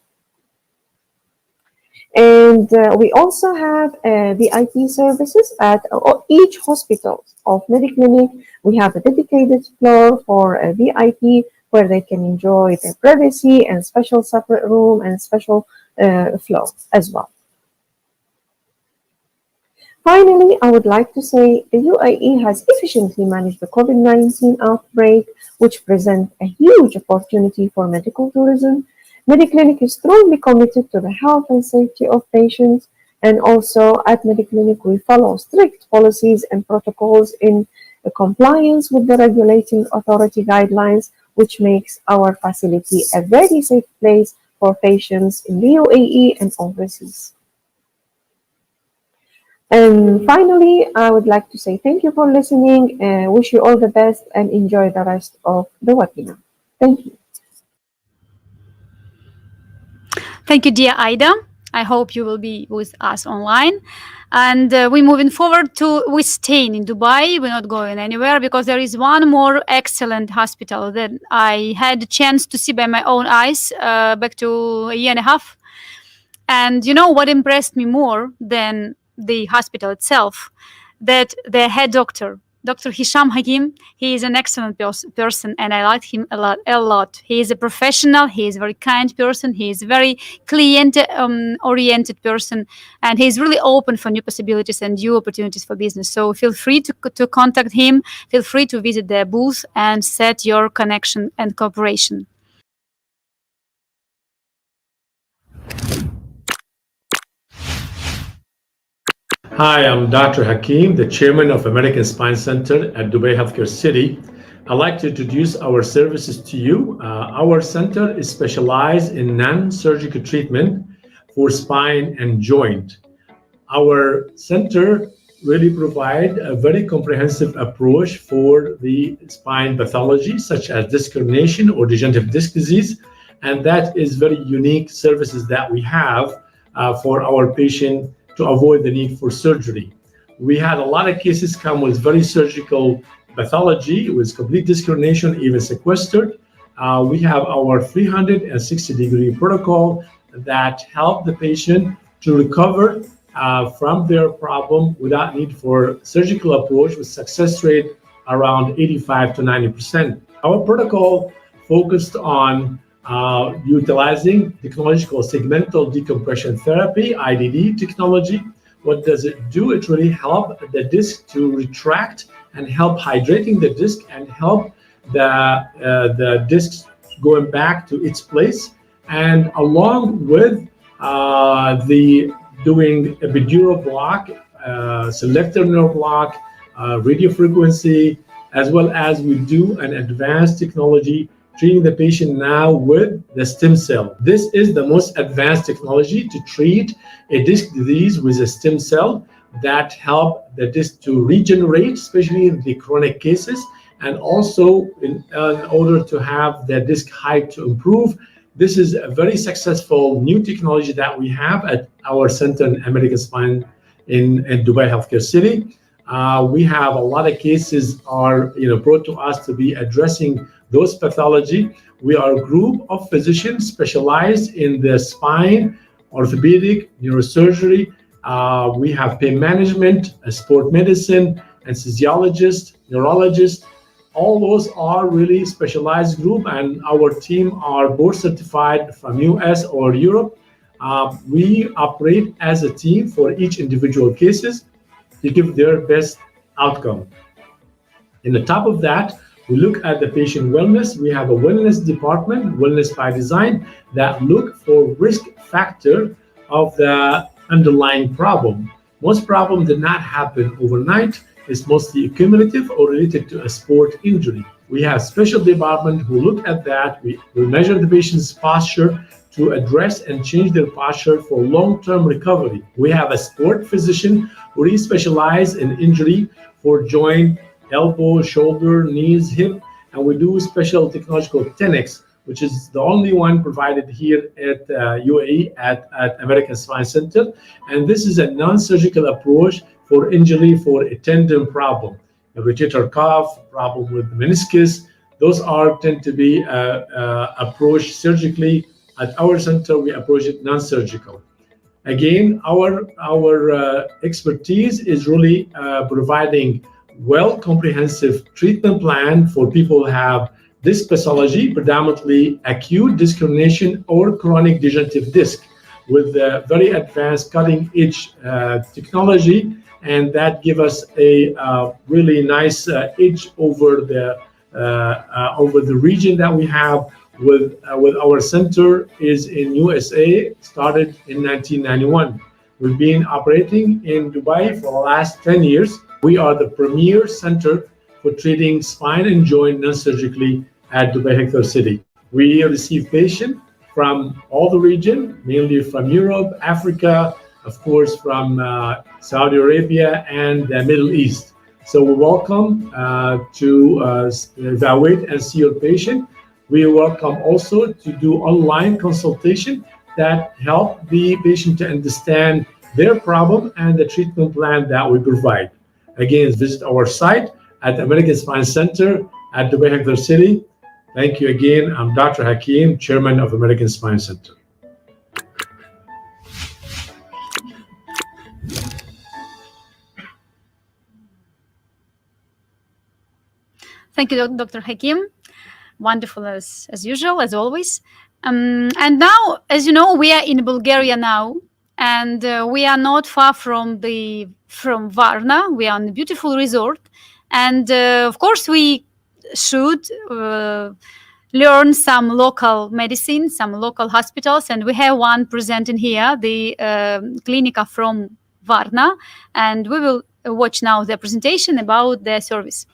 And And we also have VIP services at each hospital of Mediclinic. We have a dedicated floor for a VIP where they can enjoy their privacy and special separate room and special floor as well. Finally, I would like to say the UAE has efficiently managed the COVID-19 outbreak, which presents a huge opportunity for medical tourism. Mediclinic is strongly committed to the health and safety of patients, and also at Mediclinic we follow strict policies and protocols in compliance with the regulating authority guidelines, which makes our facility a very safe place for patients in the UAE and overseas. And finally, I would like to say thank you for listening, wish you all the best, and enjoy the rest of the webinar. Thank you. Thank you, dear Ayda. I hope you will be with us online. And we're moving forward we're staying in Dubai. We're not going anywhere because there is one more excellent hospital that I had a chance to see by my own eyes back to a year and a half. And you know what impressed me more than the hospital itself? That the head doctor, Dr. Hisham Hakim, he is an excellent person, and I like him a lot. He is a professional, he is a very kind person, he is a very client-oriented person, and he is really open for new possibilities and new opportunities for business. So feel free to contact him, feel free to visit their booth and set your connection and cooperation. Hi, I'm Dr. Hakim, the chairman of American Spine Center at Dubai Healthcare City. I'd like to introduce our services to you. Our center is specialized in non-surgical treatment for spine and joint. Our center really provides a very comprehensive approach for the spine pathology, such as disc herniation or degenerative disc disease, and that is very unique services that we have for our patient to avoid the need for surgery. We had a lot of cases come with very surgical pathology, with complete disc herniation, even sequestered. We have our 360-degree protocol that help the patient to recover from their problem without need for surgical approach, with success rate around 85 to 90%. Our protocol focused on utilizing technology called segmental decompression therapy, IDD technology. What does it do? It really helps the disc to retract and help hydrating the disc and help the disc going back to its place. And along with the doing epidural block, selective nerve block, radio frequency, as well as we do an advanced technology treating the patient now with the stem cell. This is the most advanced technology to treat a disc disease with a stem cell that help the disc to regenerate, especially in the chronic cases, and also in order to have the disc height to improve. This is a very successful new technology that we have at our center in American Spine in Dubai Healthcare City. We have a lot of cases are brought to us to be addressing those pathology. We are a group of physicians specialized in the spine, orthopedic, neurosurgery. We have pain management, sport medicine, anesthesiologist, neurologist. All those are really specialized group, and our team are board certified from US or Europe. We operate as a team for each individual cases to give their best outcome. In the top of that, we look at the patient wellness. We have a wellness department, wellness by design, that look for risk factor of the underlying problem. Most problems did not happen overnight. It's mostly cumulative or related to a sport injury. We have special department who look at that. We measure the patient's posture to address and change their posture for long-term recovery. We have a sport physician who really specialize in injury for joint, elbow, shoulder, knees, hip, and we do special technology called 10X, which is the only one provided here at UAE at American Spine Center. And this is a non-surgical approach for injury for a tendon problem, a rotator cuff, problem with meniscus. Those tend to be approached surgically. At our center, we approach it non-surgical. Again, our expertise is really providing well comprehensive treatment plan for people who have this pathology, predominantly acute disc herniation or chronic degenerative disc, with very advanced cutting-edge technology, and that give us a really nice edge over the region that we have. With our center is in USA, started in 1991. We've been operating in Dubai for the last 10 years. We are the premier center for treating spine and joint non-surgically at Dubai Healthcare City. We receive patients from all the region, mainly from Europe, Africa, of course, from Saudi Arabia and the Middle East. So we're welcome to evaluate and see your patient. We welcome also to do online consultation that help the patient to understand their problem and the treatment plan that we provide. Again, visit our site at American Spine Center at Dubai Healthcare City. Thank you again. I'm Dr. Hakim, Chairman of American Spine Center. Thank you, Dr. Hakim. Wonderful as usual, as always. And now, as you know, we are in Bulgaria now, and we are not far from Varna. We are on a beautiful resort, and of course, we should learn some local medicine, some local hospitals, and we have one presenting here, the Clinica from Varna, and we will watch now the presentation about their service.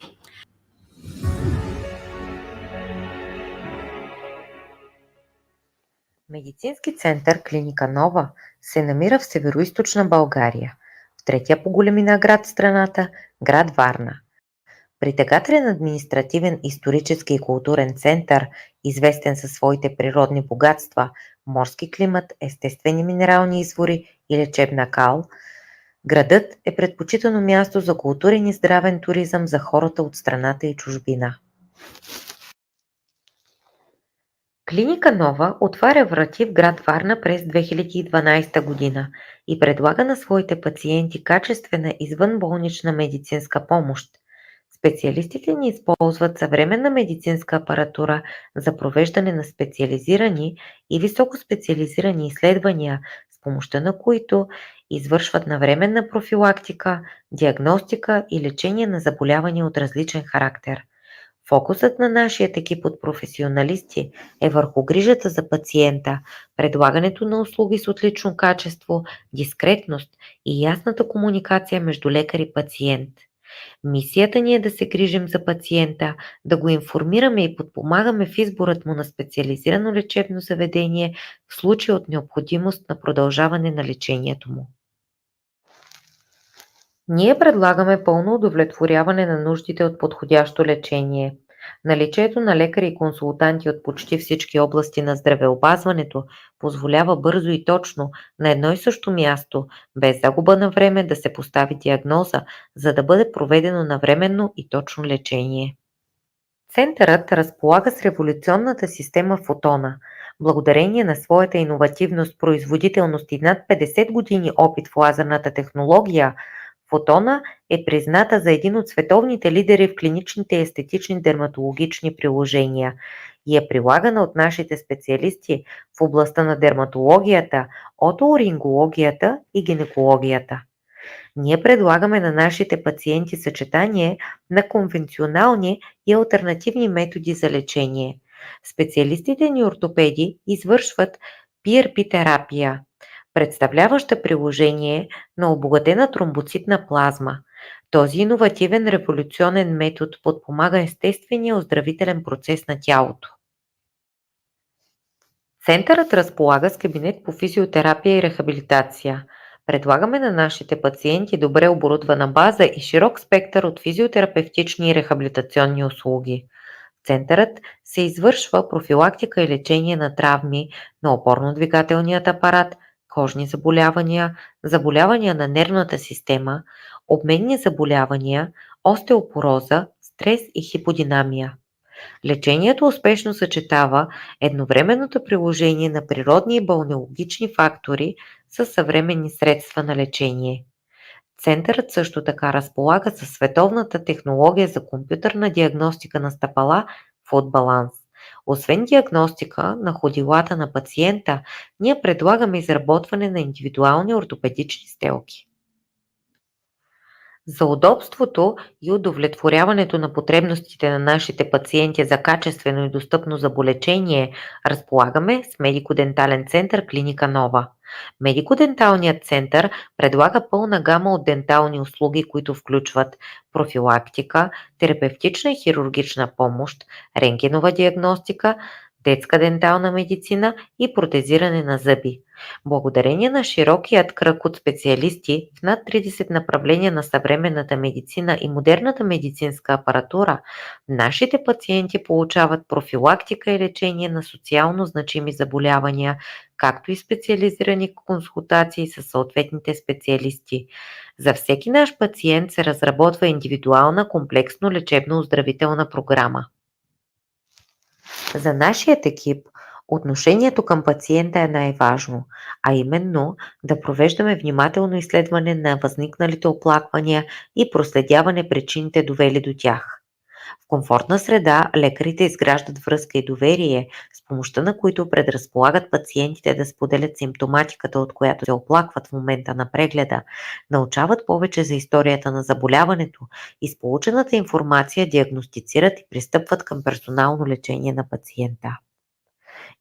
Медицински център Клиника Нова се намира в североизточна България, в третия по големина град в страната, град Варна. Притегателен административен, исторически и културен център, известен със своите природни богатства, морски климат, естествени минерални извори и лечебна кал, градът е предпочитано място за културен и здравен туризъм за хората от страната и чужбина. Клиника Нова отваря врати в град Варна през 2012 година и предлага на своите пациенти качествена извънболнична медицинска помощ. Специалистите ни използват съвременна медицинска апаратура за провеждане на специализирани и високоспециализирани изследвания, с помощта на които извършват навременна профилактика, диагностика и лечение на заболявания от различен характер. Фокусът на нашия екип от професионалисти е върху грижата за пациента, предлагането на услуги с отлично качество, дискретност и ясната комуникация между лекар и пациент. Мисията ни е да се грижим за пациента, да го информираме и подпомагаме в изборът му на специализирано лечебно заведение в случай от необходимост на продължаване на лечението му. Ние предлагаме пълно удовлетворяване на нуждите от подходящо лечение. Наличието на лекари и консултанти от почти всички области на здравеопазването позволява бързо и точно на едно и също място, без загуба на време, да се постави диагноза, за да бъде проведено навременно и точно лечение. Центърът разполага с революционната система Фотона. Благодарение на своята иновативност, производителност и над 50 години опит в лазерната технология, Фотона е призната за един от световните лидери в клиничните и естетични дерматологични приложения и е прилагана от нашите специалисти в областта на дерматологията, отоларингологията и гинекологията. Ние предлагаме на нашите пациенти съчетание на конвенционални и алтернативни методи за лечение. Специалистите ни ортопеди извършват PRP терапия, представляваща приложение на обогатена тромбоцитна плазма. Този иновативен революционен метод подпомага естествения оздравителен процес на тялото. Центърът разполага с кабинет по физиотерапия и рехабилитация. Предлагаме на нашите пациенти добре оборудвана база и широк спектър от физиотерапевтични и рехабилитационни услуги. В центърът се извършва профилактика и лечение на травми на опорно-двигателният апарат, кожни заболявания, заболявания на нервната система, обменни заболявания, остеопороза, стрес и хиподинамия. Лечението успешно съчетава едновременното приложение на природни и балнеологични фактори с съвременни средства на лечение. Центърът също така разполага със световната технология за компютърна диагностика на стъпала в баланс. Освен диагностика на ходилата на пациента, ние предлагаме изработване на индивидуални ортопедични стелки. За удобството и удовлетворяването на потребностите на нашите пациенти за качествено и достъпно зъболечение разполагаме с медико-дентален център Клиника Нова. Медико-денталният център предлага пълна гама от дентални услуги, които включват профилактика, терапевтична и хирургична помощ, рентгенова диагностика, детска дентална медицина и протезиране на зъби. Благодарение на широкият кръг от специалисти в над 30 направления на съвременната медицина и модерната медицинска апаратура, нашите пациенти получават профилактика и лечение на социално значими заболявания, както и специализирани консултации с съответните специалисти. За всеки наш пациент се разработва индивидуална комплексно лечебно-оздравителна програма. За нашият екип отношението към пациента е най-важно, а именно да провеждаме внимателно изследване на възникналите оплаквания и проследяване причините, довели до тях. В комфортна среда лекарите изграждат връзка и доверие, с помощта на които предразполагат пациентите да споделят симптоматиката, от която се оплакват в момента на прегледа, научават повече за историята на заболяването и с получената информация диагностицират и пристъпват към персонално лечение на пациента.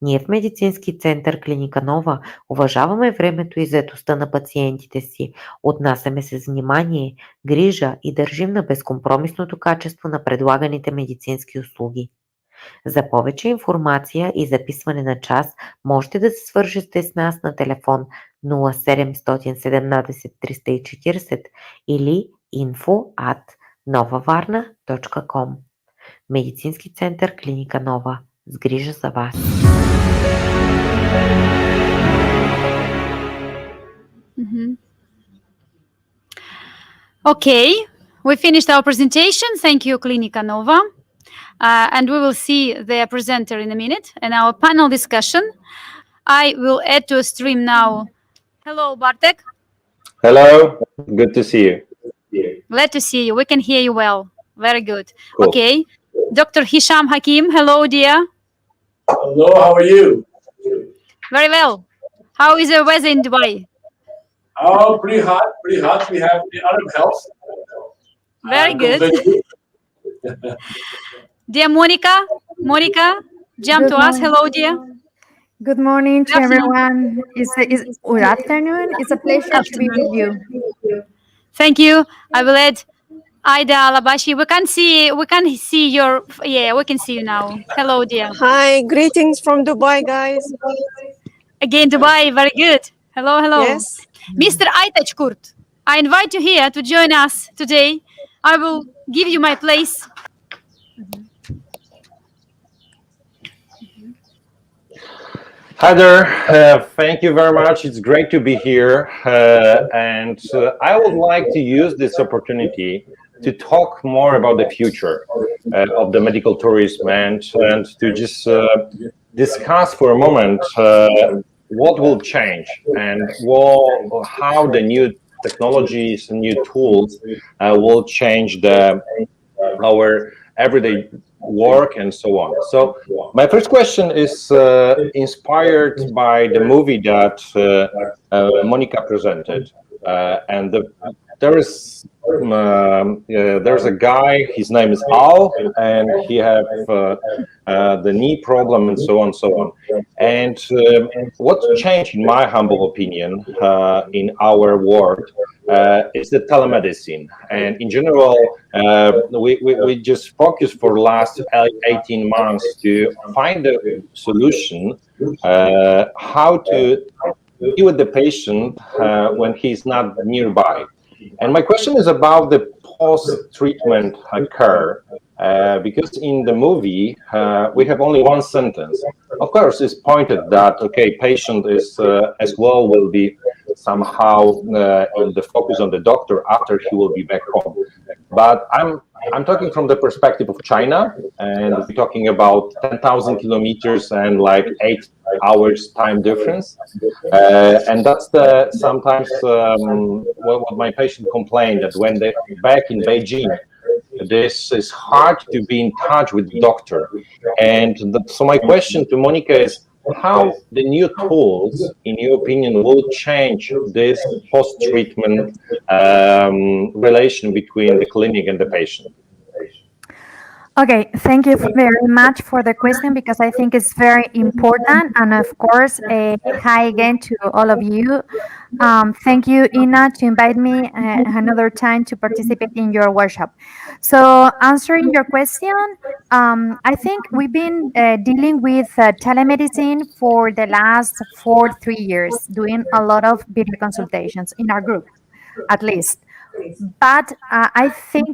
Ние в медицински център Клиника Нова уважаваме времето и заетостта на пациентите си, отнасяме се с внимание, грижа и държим на безкомпромисното качество на предлаганите медицински услуги. За повече информация и записване на час можете да се свържете с нас на телефон 0717 340 или info@novavarna.com. Медицински център Клиника Нова. С грижа за вас. Okay, we finished our presentation. Thank you, Clinica Nova. And we will see the presenter in a minute and our panel discussion. I will add to a stream now. Hello, Bartek. Hello, good to see you. Glad to see you. We can hear you well. Very good. Cool. Okay. Dr. Hisham Hakim, hello, dear. Hello, how are you? Very well. How is the weather in Dubai? Oh, pretty hot, pretty hot. We have the Arab health. Very good. Dear Monica, jump to us. Hello, dear. Good morning to Good afternoon. everyone. Good afternoon. It's a pleasure to be with you. Thank you. I will add Ayda Alabasi. We can see your. Yeah, we can see you now. Hello, dear. Hi, greetings from Dubai, guys. Again, Dubai. Very good. Hello. Yes. Mr. Aytac, I invite you here to join us today. I will give you my place. Hi there, thank you very much. It's great to be here. And I would like to use this opportunity to talk more about the future of the medical tourism and to just discuss for a moment what will change and how the new technologies and new tools will change our everyday work and so on. So my first question is inspired by the movie that Monica presented, and there's a guy, his name is Al, and he have the knee problem and so on. And what's changed, in my humble opinion, in our world is the telemedicine. And in general, we just focus for the last 18 months to find a solution how to deal with the patient when he's not nearby. And my question is about the post-treatment care, because in the movie we have only one sentence. Of course, it's pointed that patient is as well will be somehow in the focus on the doctor after he will be back home. But I'm I'm talking from the perspective of China, and we're talking about 10,000 kilometers and like 8 hours time difference. And that's sometimes what my patient complained, that when they're back in Beijing, this is hard to be in touch with the doctor. And so my question to Monica is, how the new tools, in your opinion, will change this post-treatment relation between the clinic and the patient? Okay, thank you very much for the question, because I think it's very important. And of course, hi again to all of you. Thank you, Ina, to invite me another time to participate in your workshop. So answering your question, I think we've been dealing with telemedicine for the last 3 years, doing a lot of video consultations in our group, at least. But I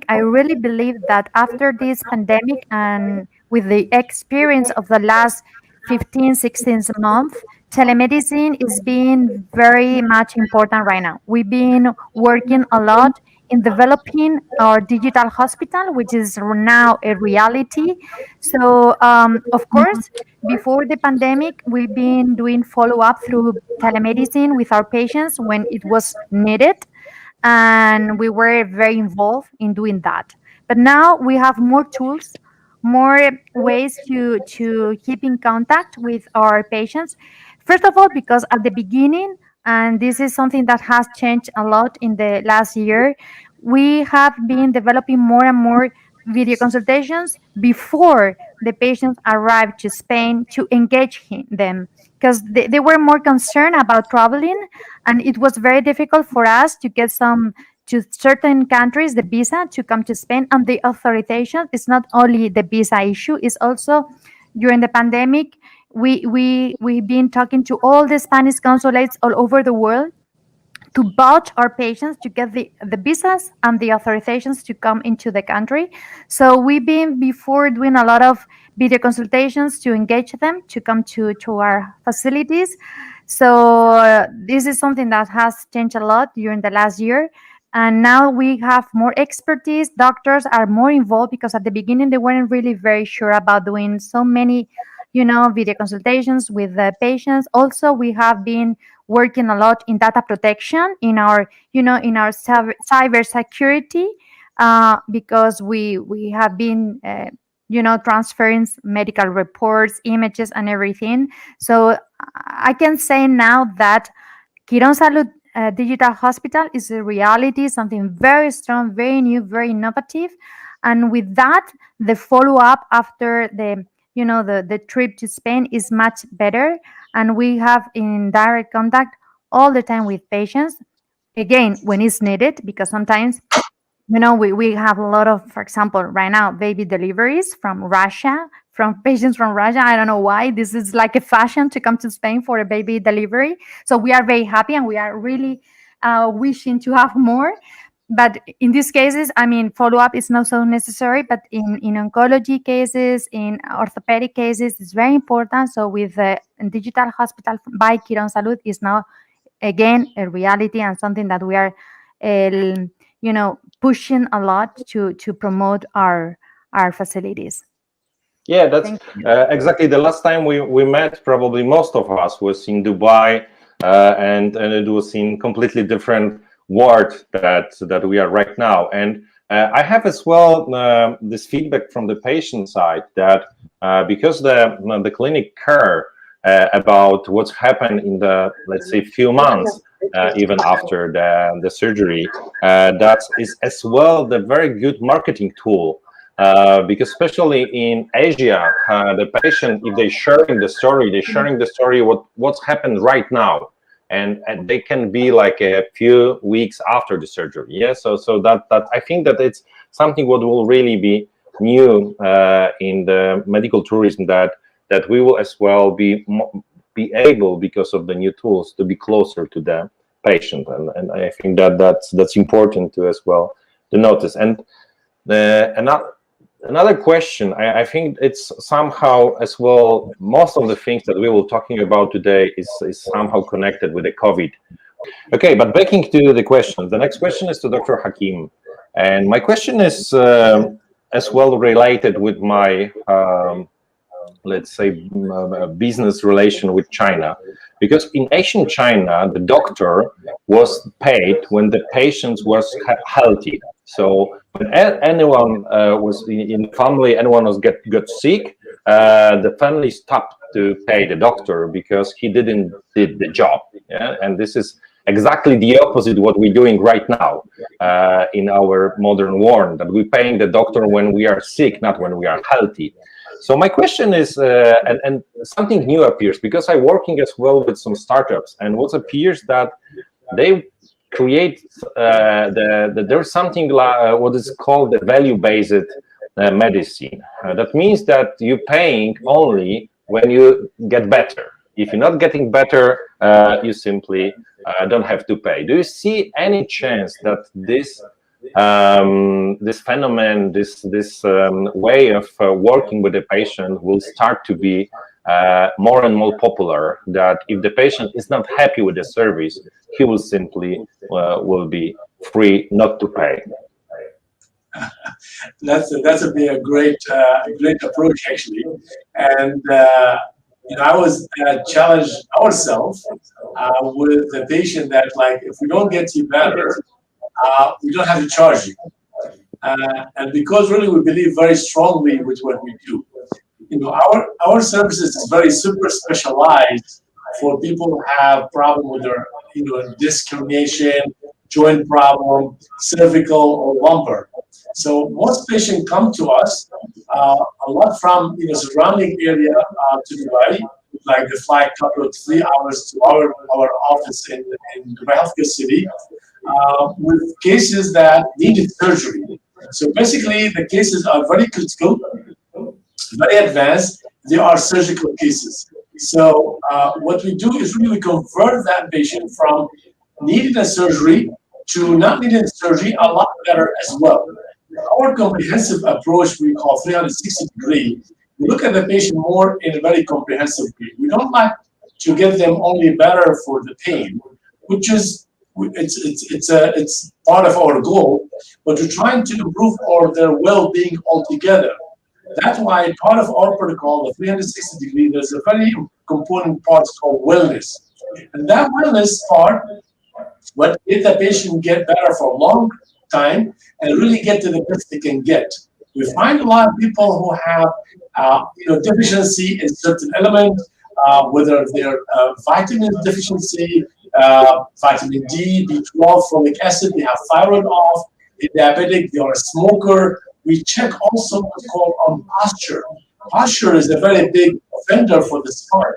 really believe that after this pandemic and with the experience of the last 15, 16 months, telemedicine is being very much important right now. We've been working a lot in developing our digital hospital, which is now a reality. So, of course, before the pandemic, we've been doing follow-up through telemedicine with our patients when it was needed, and we were very involved in doing that. But now we have more tools, more ways to keep in contact with our patients. First of all, because at the beginning, and this is something that has changed a lot in the last year, we have been developing more and more video consultations before the patients arrived to Spain to engage them, because they were more concerned about traveling, and it was very difficult for us to get to certain countries the visa to come to Spain. And the authorization is not only the visa issue, it's also during the pandemic we've been talking to all the Spanish consulates all over the world to vouch our patients to get the visas and the authorizations to come into the country. So we've been before doing a lot of video consultations to engage them to come to our facilities. So this is something that has changed a lot during the last year. And now we have more expertise. Doctors are more involved, because at the beginning they weren't really very sure about doing so many, video consultations with the patients. Also, we have been working a lot in data protection in our, in our cyber security, because we have been, transferring medical reports, images, and everything. So I can say now that Quiron Salud Digital Hospital is a reality, something very strong, very new, very innovative. And with that, the follow-up after the trip to Spain is much better. And we have in direct contact all the time with patients, again, when it's needed, because sometimes we have a lot of, for example, right now, baby deliveries from Russia, from patients from Russia. I don't know why. This is like a fashion to come to Spain for a baby delivery. So we are very happy, and we are really wishing to have more. But in these cases, follow-up is not so necessary. But in oncology cases, in orthopedic cases, it's very important. So with the digital hospital by Quiron Salud is now, again, a reality, and something that we are pushing a lot to promote our facilities. Yeah, that's exactly. The last time we met, probably most of us, was in Dubai, and it was in completely different world that we are right now. And I have as well this feedback from the patient side that because the clinic care about what's happened in the, let's say, few months, even after the surgery, that is as well the very good marketing tool. Because especially in Asia, the patient, if they're sharing the story, what's happened right now, and they can be like a few weeks after the surgery. Yeah, so that I think that it's something what will really be new in the medical tourism, that we will as well be able, because of the new tools, to be closer to the patient, and I think that's important to as well to notice. And another question, I think it's somehow as well, most of the things that we were talking about today is somehow connected with the COVID. Okay, but backing to the question, the next question is to Dr. Hakim. And my question is, as well related with my let's say business relation with China, because in ancient China the doctor was paid when the patient was healthy. So when anyone was in the family, anyone was got sick, the family stopped to pay the doctor because he didn't did the job. Yeah? And this is exactly the opposite what we're doing right now in our modern world, that we're paying the doctor when we are sick, not when we are healthy. So my question is, and something new appears, because I'm working as well with some startups, and what appears that they create there's something like what is called the value-based medicine. That means that you're paying only when you get better. If you're not getting better, you simply don't have to pay. Do you see any chance that this phenomenon, this way of working with the patient will start to be more and more popular, that if the patient is not happy with the service, he will simply will be free not to pay? That's a great approach, actually. And I was challenged ourselves with the patient that, like, if we don't get you better, we don't have to charge you. And because really we believe very strongly with what we do. Our services is very super specialized for people who have problem with their disc herniation, joint problem, cervical or lumbar. So most patients come to us a lot from surrounding area to Dubai. Like they fly a couple of 3 hours to our office in Dubai Healthcare City with cases that needed surgery. So basically the cases are very critical, very advanced. They are surgical cases. So what we do is really convert that patient from needing a surgery to not needing surgery a lot better as well. Our comprehensive approach we call 360 degree. We look at the patient more in a very comprehensive way. We don't like to get them only better for the pain, which is it's part of our goal, but we're trying to improve their well-being altogether. That's why part of our protocol, the 360 degree, there's a very component part called wellness. And that wellness part, what if the patient get better for a long time and really get to the best they can get. We find a lot of people who have deficiency in certain elements, whether they're vitamin deficiency, vitamin D, B12, folic acid, they have thyroid off, they're diabetic, they are a smoker. We check also what's called on posture. Posture is a very big offender for this part.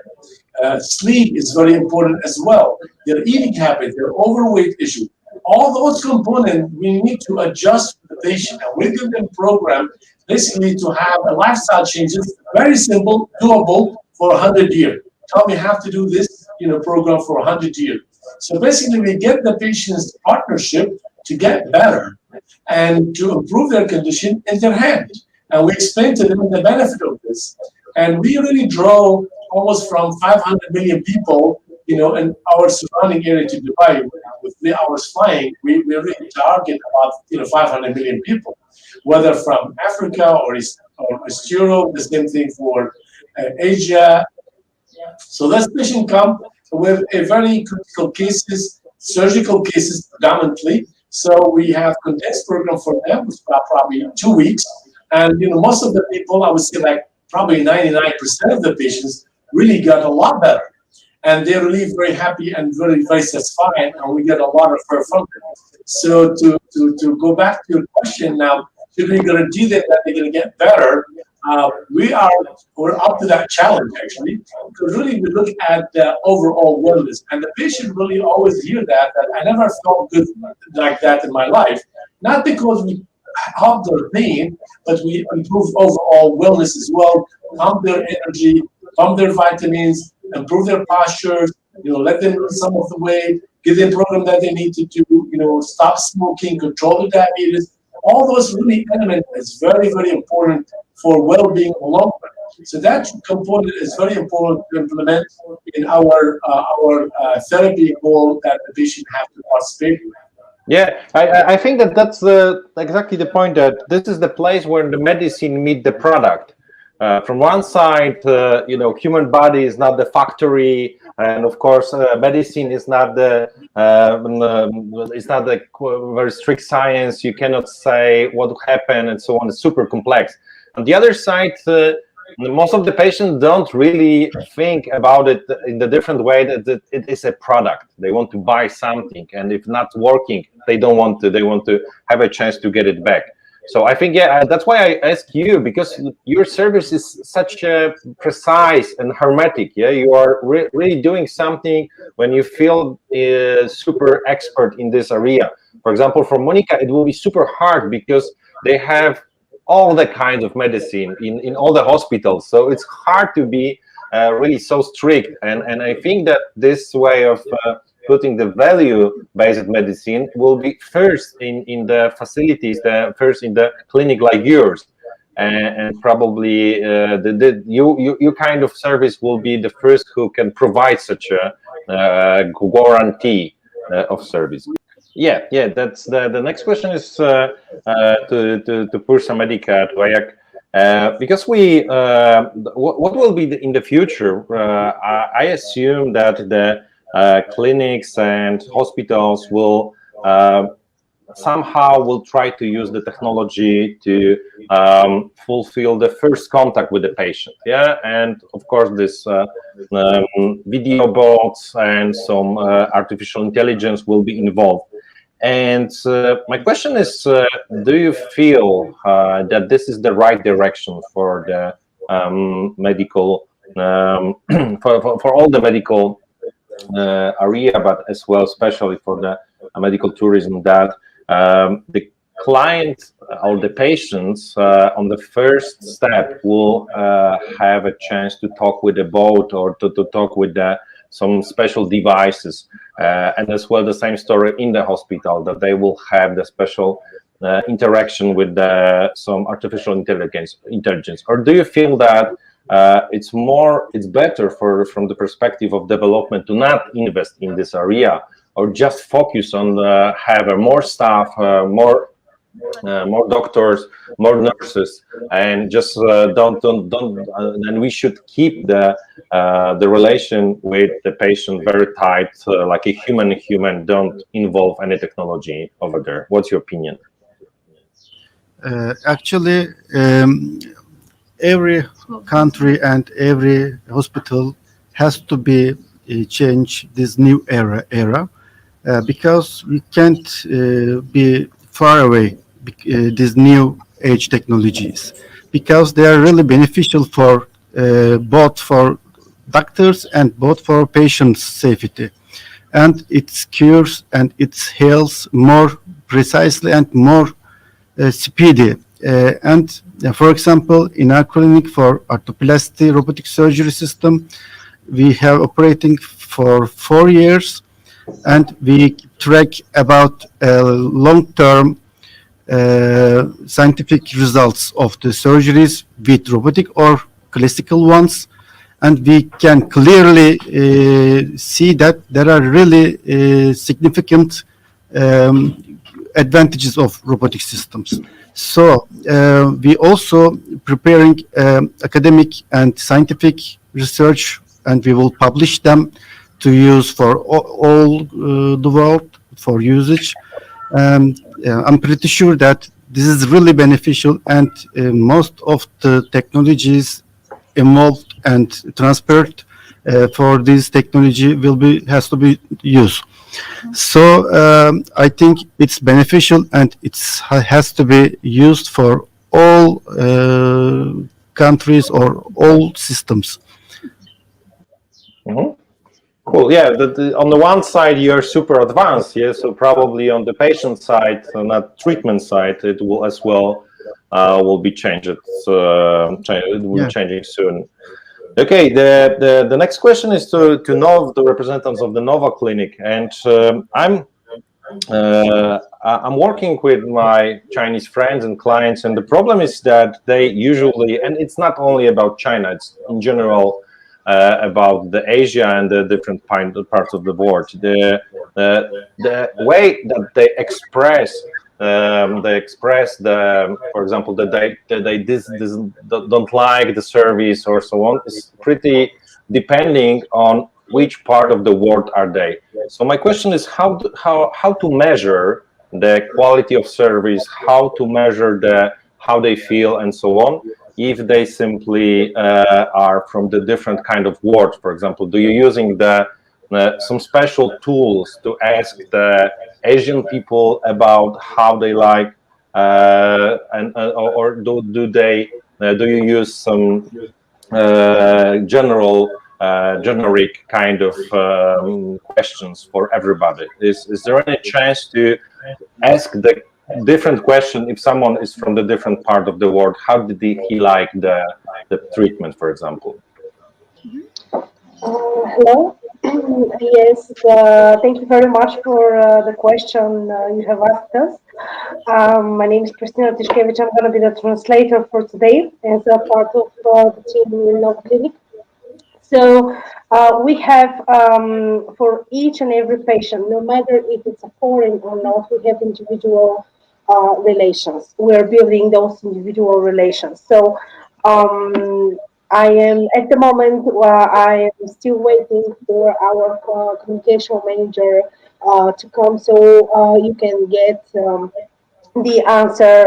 Sleep is very important as well. Their eating habit, their overweight issue. All those components we need to adjust for the patient, and we give them program basically to have a lifestyle changes, very simple, doable for 100 years. Tell me have to do this program for 100 years. So basically we get the patient's partnership to get better and to improve their condition in their hand. And we explain to them the benefit of this. And we really draw almost from 500 million people, in our surrounding area to Dubai. With 3 hours flying, we really target about 500 million people, whether from Africa or East Europe, the same thing for Asia. So this patient come with a very critical cases, surgical cases predominantly. So we have condensed program for them, which about probably 2 weeks. And most of the people, I would say like probably 99% of the patients really got a lot better. And they really very happy and very, very satisfied, and we get a lot of referral from them. So to go back to your question now, should we guarantee that they're going to get better? We're up to that challenge actually, because really we look at the overall wellness, and the patient really always hear that I never felt good like that in my life. Not because we help their pain, but we improve overall wellness as well, pump their energy, pump their vitamins, improve their postures, let them lose some of the weight, give them program that they need to do, stop smoking, control the diabetes. All those really elements is very, very important for well-being long run. So that component is very important to implement in our therapy goal that the patient have to participate in. Yeah, I think that's exactly the point, that this is the place where the medicine meet the product. From one side, human body is not the factory, and of course, medicine is not the very strict science. You cannot say what happened and so on. It's super complex. On the other side, most of the patients don't really think about it in the different way that it is a product. They want to buy something, and if not working, they don't want to. They want to have a chance to get it back. So I think, yeah, that's why I ask you, because your service is such a precise and hermetic. Yeah, you are really doing something when you feel super expert in this area. For example, for Monica, it will be super hard because they have all the kinds of medicine in all the hospitals. So it's hard to be really so strict. And I think that this way of putting the value-based medicine will be first in the facilities, first in the clinic like yours. And probably your kind of service will be the first who can provide such a guarantee of service. Yeah, that's the next question is to Prusa Medica, to Aytac, because what will be in the future? I assume that the clinics and hospitals will somehow try to use the technology to fulfill the first contact with the patient. Yeah, and of course this video bots and some artificial intelligence will be involved. And my question is, do you feel that this is the right direction for the medical, for all the medical area, but as well, especially for the medical tourism, that the client or the patients on the first step will have a chance to talk with the bot or to talk with some special devices, and as well the same story in the hospital, that they will have the special interaction with some artificial intelligence. Or do you feel that it's better from the perspective of development to not invest in this area, or just focus on have more staff, more doctors, more nurses, and just don't and we should keep the relation with the patient very tight, like a human, don't involve any technology over there. What's your opinion? Actually, every country and every hospital has to be change this new era, because we can't be far away these new age technologies, because they are really beneficial for both for doctors and both for patients' safety, and it cures and it heals more precisely and more speedy. And for example, in our clinic for arthroplasty robotic surgery system, we have operating for 4 years, and we track about long-term scientific results of the surgeries with robotic or classical ones, and we can clearly see that there are really significant advantages of robotic systems. So we also preparing academic and scientific research, and we will publish them to use for all the world for usage. I'm pretty sure that this is really beneficial, and most of the technologies involved and transferred for this technology has to be used. So I think it's beneficial, and it has to be used for all countries or all systems. Mm-hmm. Cool. Yeah. On the one side, you're super advanced. Yeah. So probably on the patient side, not treatment side, it will as well will be changed. It will be changing soon. Okay. The next question is to Nov, the representatives of the Nova Clinic, and I'm working with my Chinese friends and clients, and the problem is that they usually, and it's not only about China, it's in general. about the Asia and the different parts of the world. The way that they express for example, that they don't like the service or so on, is pretty depending on which part of the world are they. So my question is how to measure the quality of service, how to measure how they feel and so on, if they simply are from the different kind of world. For example, do you using some special tools to ask the Asian people about how they like, or do you use some generic kind of questions for everybody? Is there any chance to ask the different question if someone is from the different part of the world? How did he like the treatment, for example? Hello. Yes, thank you very much for the question you have asked us. My name is Kristina Tishkevich. I'm going to be the translator for today as a part of the team in Mediclinic. So we have for each and every patient, no matter if it's a foreign or not, we have individual relations. We're building those individual relations. So I am at the moment, I am still waiting for our communication manager to come, so you can get the answer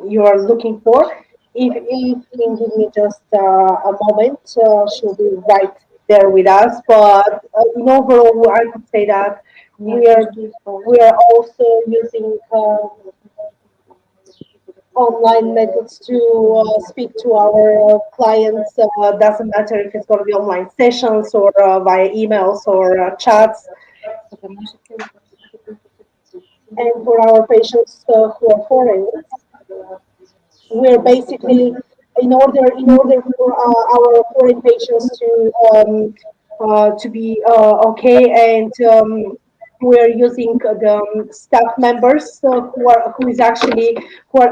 you are looking for. If you can give me just a moment, she'll be right there with us. But in overall, I could say that we are also using online methods to speak to our clients. Doesn't matter if it's going to be online sessions or via emails or chats. And for our patients who are foreign, we're basically in order for our foreign patients to be okay, and we're using the staff members who are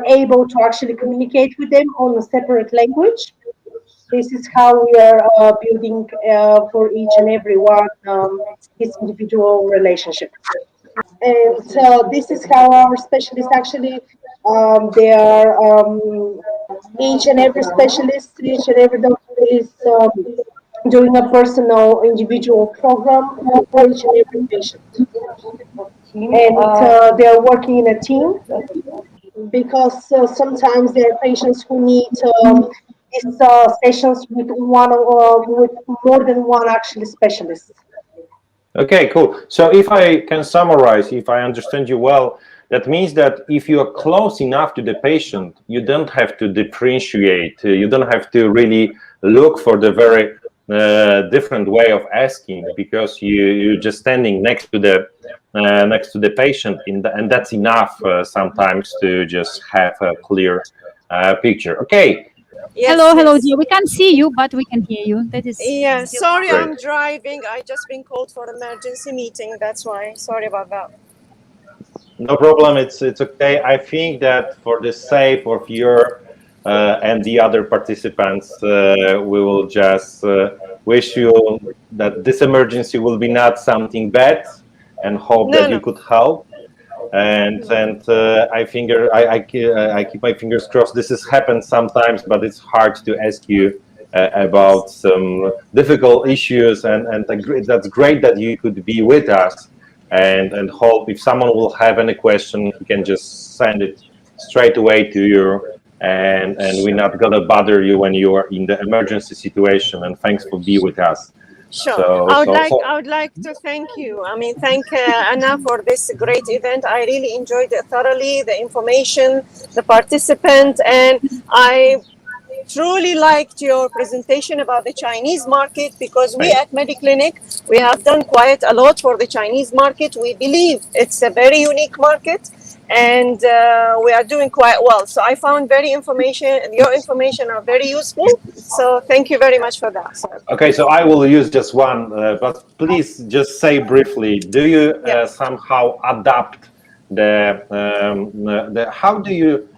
able to actually communicate with them on a separate language. This is how we are building for each and every one this individual relationship. And this is how our specialists actually, they are, each and every specialist, each and every doctor is doing a personal individual program for each and every patient. And they are working in a team, because sometimes there are patients who need these sessions with with more than one actually specialist. Okay, cool. So if I can summarize, if I understand you well, that means that if you are close enough to the patient, you don't have to differentiate. You don't have to really look for the very different way of asking, because you're just standing next to the patient, and that's enough sometimes to just have a clear picture. Okay. Yes, hello, dear. We can't see you, but we can hear you. That is. Yeah, sorry, Great. I'm driving. I just been called for emergency meeting. That's why. Sorry about that. No problem. It's okay. I think that for the sake of your and the other participants, we will just wish you that this emergency will be not something bad, and hope that you could help. And I keep my fingers crossed. This has happened sometimes, but it's hard to ask you about some difficult issues, and that's great that you could be with us, and hope if someone will have any question, you can just send it straight away to you, and we're not gonna bother you when you are in the emergency situation. And thanks for being with us. Sure. I would like to thank you. I mean, thank Anna for this great event. I really enjoyed it thoroughly, the information, the participant, and I truly liked your presentation about the Chinese market, because we at Mediclinic, we have done quite a lot for the Chinese market. We believe it's a very unique market, and we are doing quite well. So I found your information are very useful. So thank you very much for that. Okay, so I will use just one, but please just say briefly, do you somehow adapt how do you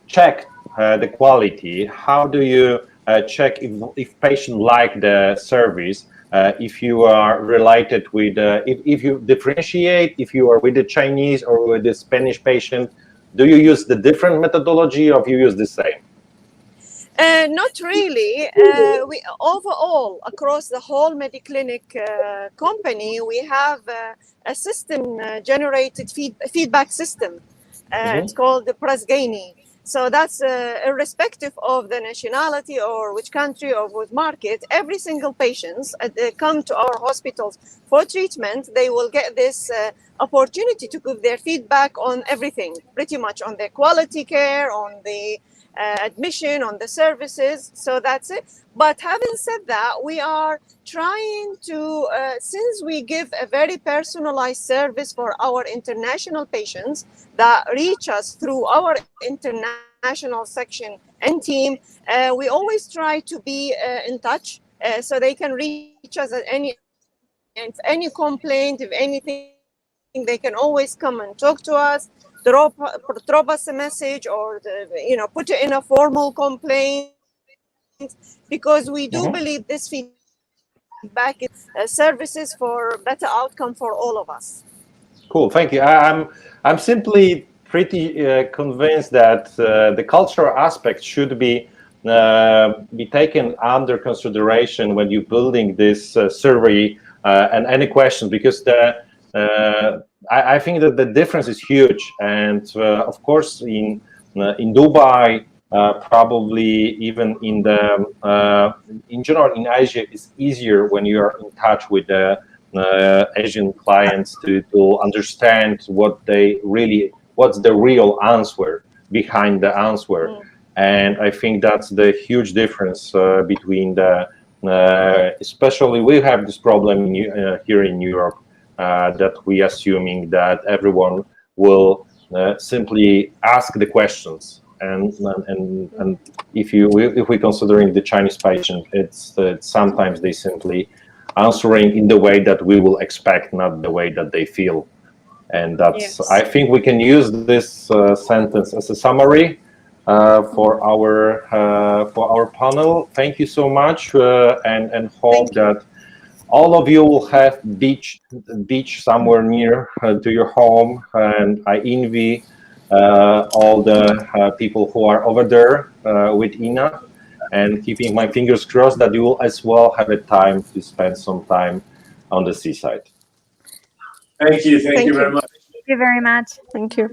check the quality? How do you check if patient like the service, if you are related with, if you differentiate, if you are with the Chinese or with the Spanish patient, do you use the different methodology or you use the same? Not really. We overall across the whole Mediclinic company, we have a system generated feedback system. It's called the Prasgani. So that's irrespective of the nationality or which country or which market. Every single patient come to our hospitals for treatment, they will get this opportunity to give their feedback on everything, pretty much on their quality care, on the admission, on the services. So that's it. But having said that, we are trying to, since we give a very personalized service for our international patients that reach us through our international section and team, we always try to be in touch so they can reach us at any complaint, if anything, they can always come and talk to us. Drop us a message or put it in a formal complaint, because we do believe this feedback is services for better outcome for all of us. Cool, thank you. I'm simply pretty convinced that the cultural aspect should be taken under consideration when you're building this survey and any questions, because I think that the difference is huge, and of course in Dubai, probably even in general in Asia, it's easier when you are in touch with the Asian clients to understand what's the real answer behind the answer. And I think that's the huge difference between the especially we have this problem here in Europe, that we assuming that everyone will simply ask the questions, and if we considering the Chinese patient, it's sometimes they simply answering in the way that we will expect, not the way that they feel. And that's, I think we can use this sentence as a summary for our panel. Thank you so much, and hope that all of you will have beach somewhere near to your home, and I envy all the people who are over there with Ina, and keeping my fingers crossed that you will as well have a time to spend some time on the seaside. Thank you very much. Thank you very much. Thank you.